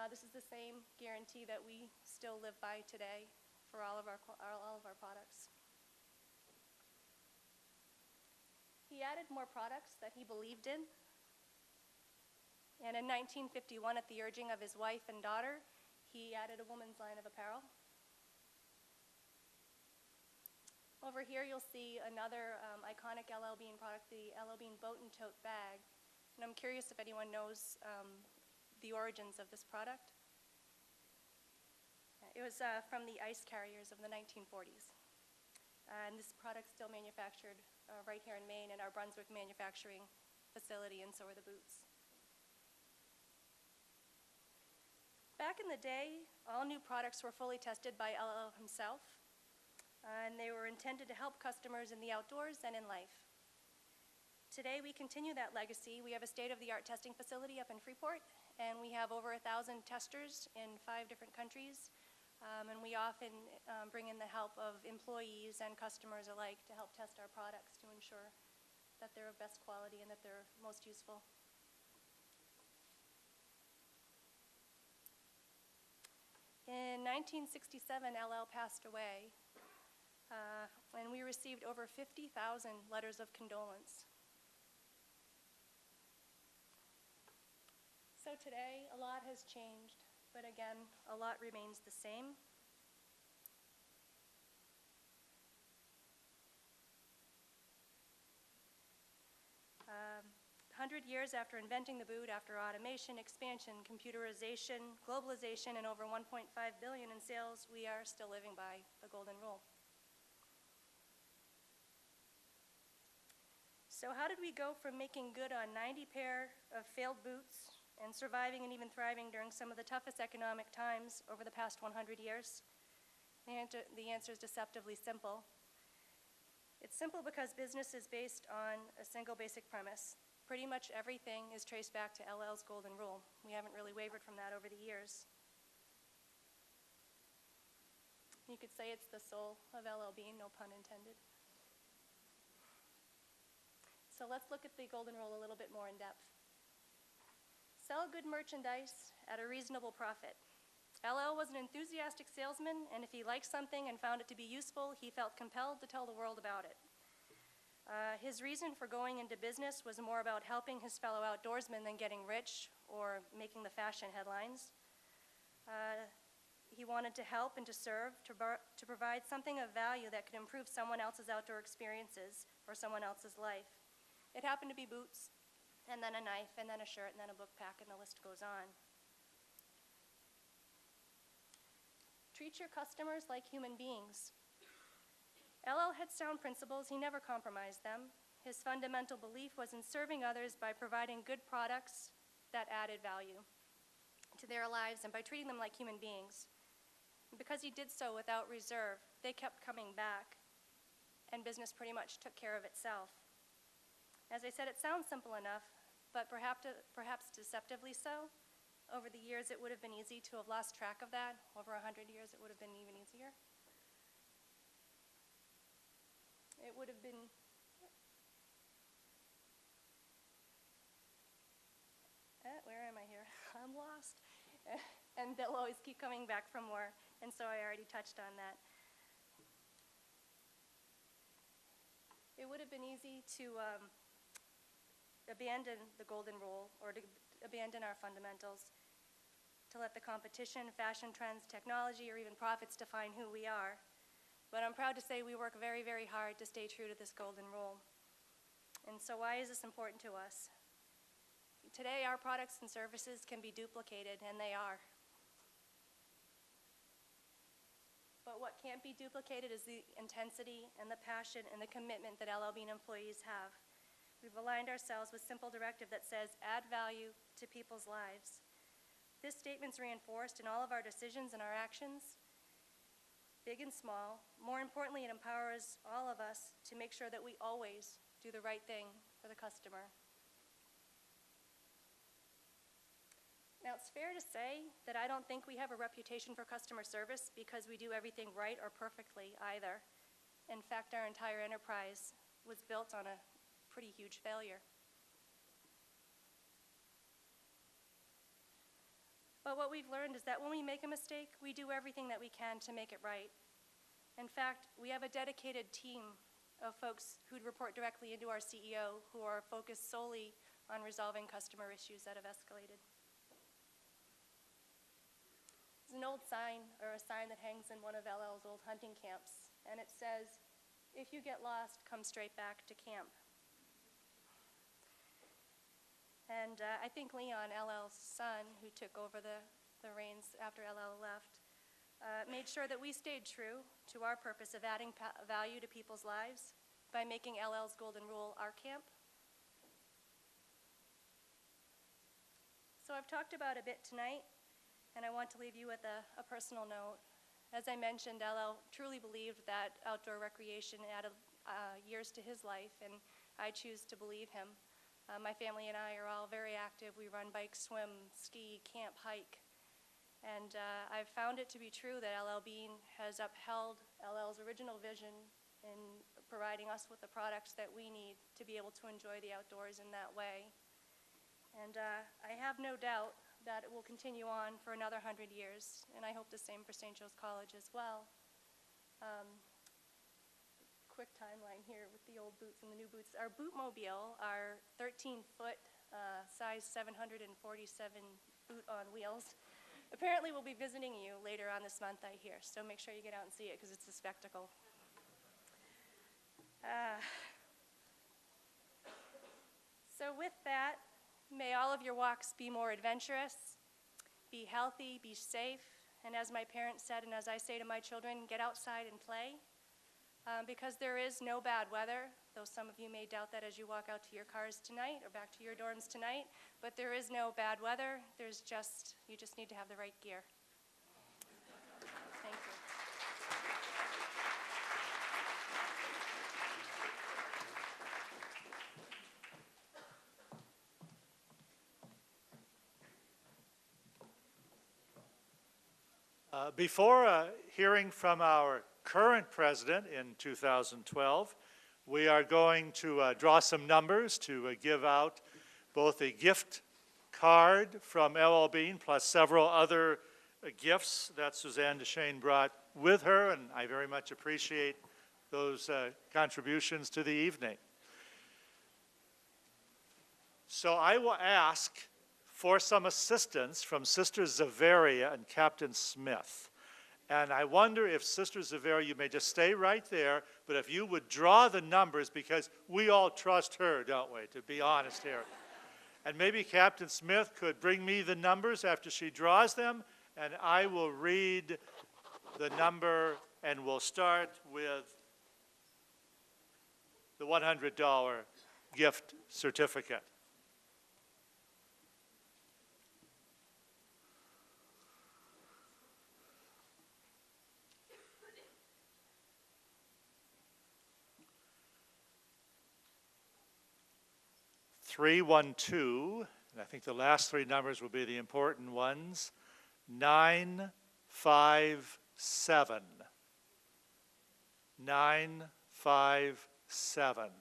This is the same guarantee that we still live by today for all of our products. He added more products that he believed in. And in 1951, at the urging of his wife and daughter, he added a woman's line of apparel. Over here, you'll see another iconic LL Bean product, the LL Bean Boat and Tote Bag. And I'm curious if anyone knows the origins of this product. It was from the ice carriers of the 1940s. And this product's still manufactured right here in Maine in our Brunswick manufacturing facility, and so are the boots. Back in the day, all new products were fully tested by LL himself, and they were intended to help customers in the outdoors and in life. Today, we continue that legacy. We have a state-of-the-art testing facility up in Freeport, and we have over 1,000 testers in 5 different countries, and we often bring in the help of employees and customers alike to help test our products to ensure that they're of best quality and that they're most useful. In 1967, LL passed away, and we received over 50,000 letters of condolence. So today, a lot has changed, but again, a lot remains the same. Uh, 100 years after inventing the boot, after automation, expansion, computerization, globalization, and over 1.5 billion in sales, we are still living by the golden rule. So how did we go from making good on 90 pair of failed boots and surviving and even thriving during some of the toughest economic times over the past 100 years? The answer is deceptively simple. It's simple because business is based on a single basic premise. Pretty much everything is traced back to LL's golden rule. We haven't really wavered from that over the years. You could say it's the soul of LL Bean, no pun intended. So let's look at the golden rule a little bit more in depth. Sell good merchandise at a reasonable profit. LL was an enthusiastic salesman, and if he liked something and found it to be useful, he felt compelled to tell the world about it. His reason for going into business was more about helping his fellow outdoorsmen than getting rich or making the fashion headlines. He wanted to help and to serve, to provide something of value that could improve someone else's outdoor experiences or someone else's life. It happened to be boots, and then a knife, and then a shirt, and then a book pack, and the list goes on. Treat your customers like human beings. LL had sound principles. He never compromised them. His fundamental belief was in serving others by providing good products that added value to their lives and by treating them like human beings. And because he did so without reserve, they kept coming back, and business pretty much took care of itself. As I said, it sounds simple enough, but perhaps deceptively so. Over the years, it would have been easy to have lost track of that. Over 100 years, it would have been even easier. It would have been, where am I here? I'm lost. And they'll always keep coming back for more, and so I already touched on that. It would have been easy to abandon the golden rule or to abandon our fundamentals, to let the competition, fashion trends, technology, or even profits define who we are. But I'm proud to say we work very, very hard to stay true to this golden rule. And so why is this important to us? Today, our products and services can be duplicated, and they are. But what can't be duplicated is the intensity and the passion and the commitment that LL Bean employees have. We've aligned ourselves with a simple directive that says, add value to people's lives. This statement's reinforced in all of our decisions and our actions. big and small. More importantly, it empowers all of us to make sure that we always do the right thing for the customer. Now, it's fair to say that I don't think we have a reputation for customer service because we do everything right or perfectly either. In fact, our entire enterprise was built on a pretty huge failure. But what we've learned is that when we make a mistake, we do everything that we can to make it right. In fact, we have a dedicated team of folks who'd report directly into our CEO who are focused solely on resolving customer issues that have escalated. There's an old sign, or a sign that hangs in one of LL's old hunting camps, and it says, "If you get lost, come straight back to camp." And I think Leon, LL's son, who took over the reins after LL left, made sure that we stayed true to our purpose of adding value to people's lives by making LL's Golden Rule our camp. So I've talked about a bit tonight, and I want to leave you with a personal note. As I mentioned, LL truly believed that outdoor recreation added years to his life, and I choose to believe him. My family and I are all very active. We run, bike, swim, ski, camp, hike. And I've found it to be true that LL Bean has upheld LL's original vision in providing us with the products that we need to be able to enjoy the outdoors in that way. And I have no doubt that it will continue on for another 100 years, and I hope the same for St. Joe's College as well. Quick timeline here with the old boots and the new boots. Our bootmobile, our 13-foot, size 747 boot on wheels, apparently will be visiting you later on this month, I hear, so make sure you get out and see it because it's a spectacle. So with that, may all of your walks be more adventurous, be healthy, be safe, and as my parents said, and as I say to my children, get outside and play, because there is no bad weather, though some of you may doubt that as you walk out to your cars tonight or back to your dorms tonight, but there is no bad weather, you just need to have the right gear. Thank you. Before hearing from our current president in 2012, we are going to draw some numbers to give out both a gift card from LL Bean plus several other gifts that Suzanne DeShane brought with her, and I very much appreciate those contributions to the evening. So I will ask for some assistance from Sister Zavaria and Captain Smith. And I wonder if Sister Zavaria, you may just stay right there, but if you would draw the numbers, because we all trust her, don't we, to be honest here. And maybe Captain Smith could bring me the numbers after she draws them, and I will read the number, and we'll start with the $100 gift certificate. $312, and I think the last three numbers will be the important ones, 957. 957.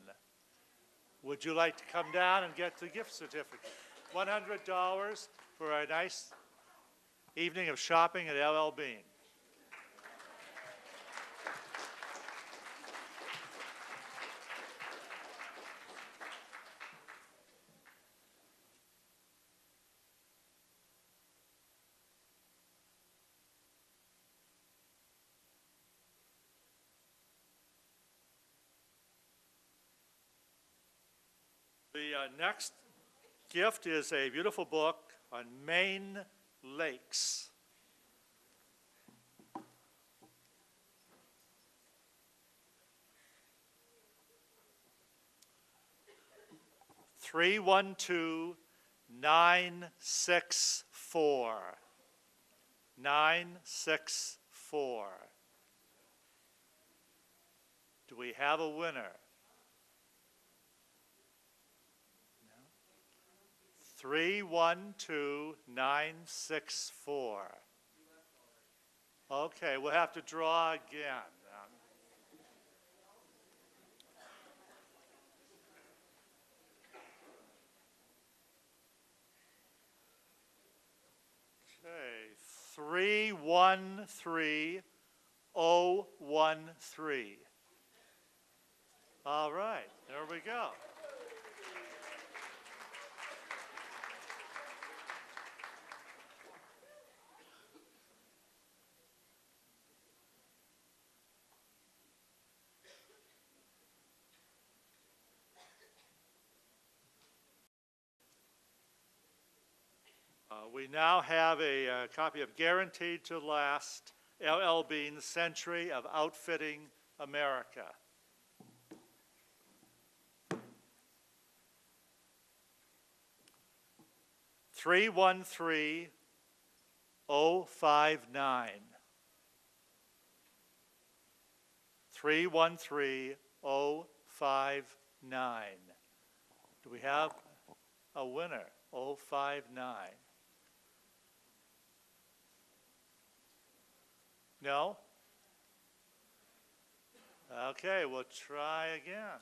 Would you like to come down and get the gift certificate? $100 for a nice evening of shopping at LL Bean. The next gift is a beautiful book on Maine lakes. $312,964. 964. we have a winner? No? 312964. Okay, we'll have to draw again. Okay, 313013. All right, there we go. We now have a copy of Guaranteed to Last, L.L. Bean's Century of Outfitting America. $313,059. 313059. Do we have a winner? 059. No? Okay, we'll try again.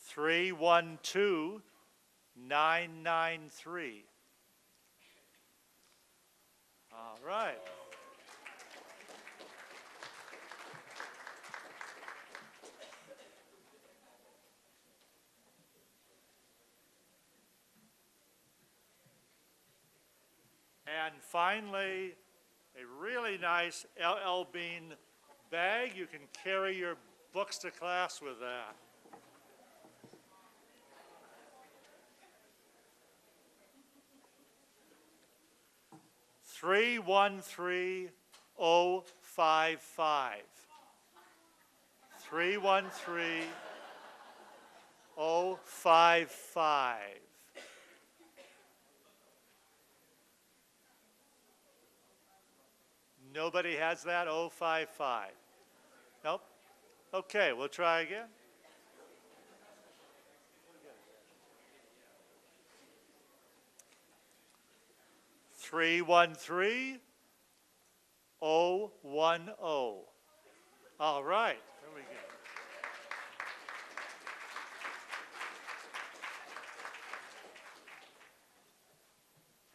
312993. All right. And finally, a really nice L.L. Bean bag. You can carry your books to class with that. $313,055. 313,055. Nobody has that? 055. Nope. Okay, we'll try again. $313,010. All right, there we go.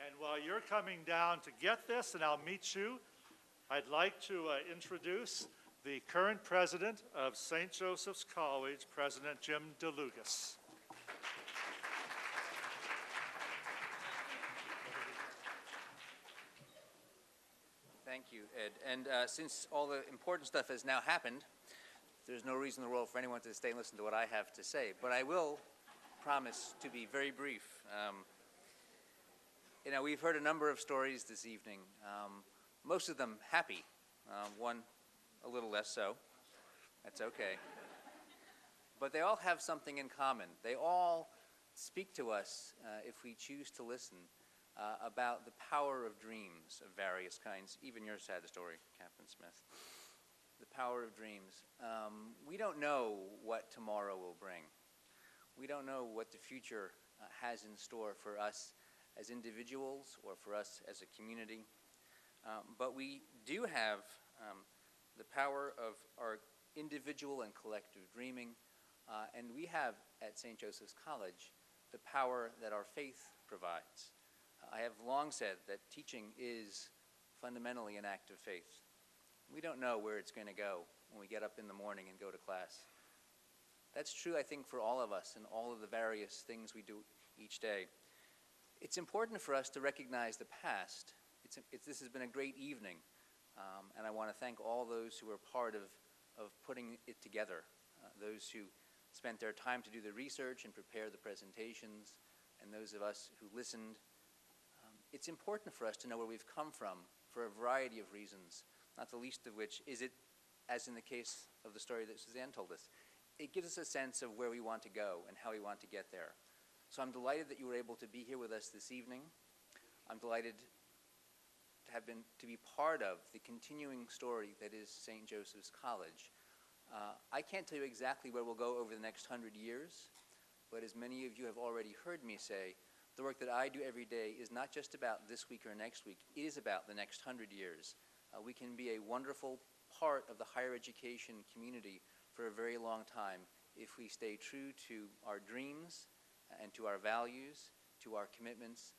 And while you're coming down to get this, and I'll meet you, I'd like to introduce the current president of St. Joseph's College, President Jim DeLugas. Thank you, Ed. And since all the important stuff has now happened, there's no reason in the world for anyone to stay and listen to what I have to say. But I will promise to be very brief. We've heard a number of stories this evening, most of them happy, one a little less so. That's okay. But they all have something in common. They all speak to us, if we choose to listen, about the power of dreams of various kinds. Even your sad story, Captain Smith. The power of dreams. We don't know what tomorrow will bring. We don't know what the future has in store for us as individuals or for us as a community. But we do have the power of our individual and collective dreaming, and we have at St. Joseph's College the power that our faith provides. I have long said that teaching is fundamentally an act of faith. We don't know where it's going to go when we get up in the morning and go to class. That's true, I think, for all of us and all of the various things we do each day. It's important for us to recognize the past. This has been a great evening, and I want to thank all those who were part of putting it together, those who spent their time to do the research and prepare the presentations, and those of us who listened. It's important for us to know where we've come from for a variety of reasons, not the least of which is it, as in the case of the story that Suzanne told us, it gives us a sense of where we want to go and how we want to get there. So I'm delighted that you were able to be here with us this evening. I'm delighted to be part of the continuing story that is St. Joseph's College. I can't tell you exactly where we'll go over the next 100 years, but as many of you have already heard me say, the work that I do every day is not just about this week or next week, it is about the next 100 years. We can be a wonderful part of the higher education community for a very long time if we stay true to our dreams and to our values, to our commitments,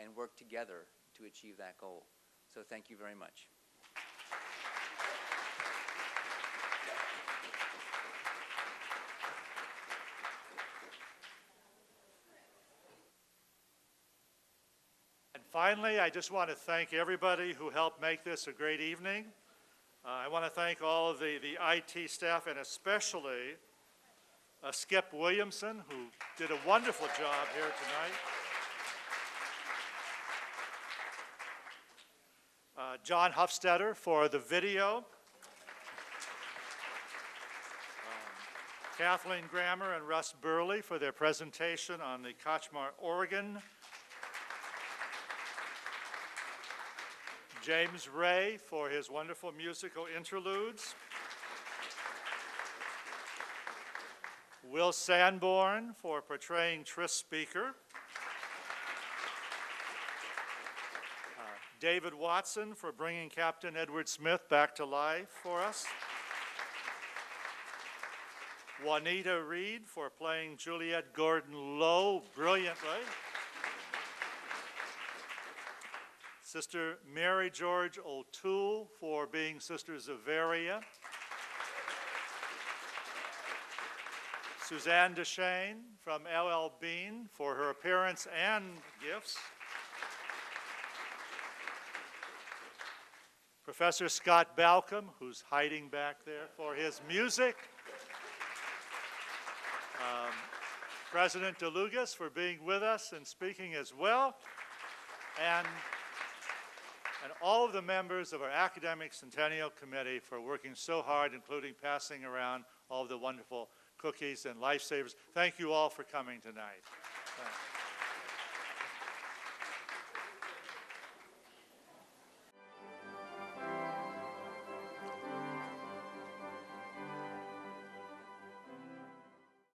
and work together to achieve that goal. So thank you very much. And finally, I just want to thank everybody who helped make this a great evening. I want to thank all of the IT staff, and especially Skip Williamson, who did a wonderful job here tonight. John Hofstetter for the video. Kathleen Grammer and Russ Burley for their presentation on the Kochmar Organ. James Ray for his wonderful musical interludes. Will Sanborn for portraying Tris Speaker. David Watson for bringing Captain Edward Smith back to life for us. Juanita Reed for playing Juliet Gordon Lowe brilliantly. Sister Mary George O'Toole for being Sister Zavaria. Suzanne Deshane from L.L. Bean for her appearance and gifts. Professor Scott Balcom, who's hiding back there, for his music. President DeLugas for being with us and speaking as well. And all of the members of our Academic Centennial Committee for working so hard, including passing around all of the wonderful cookies and Lifesavers. Thank you all for coming tonight. Thanks.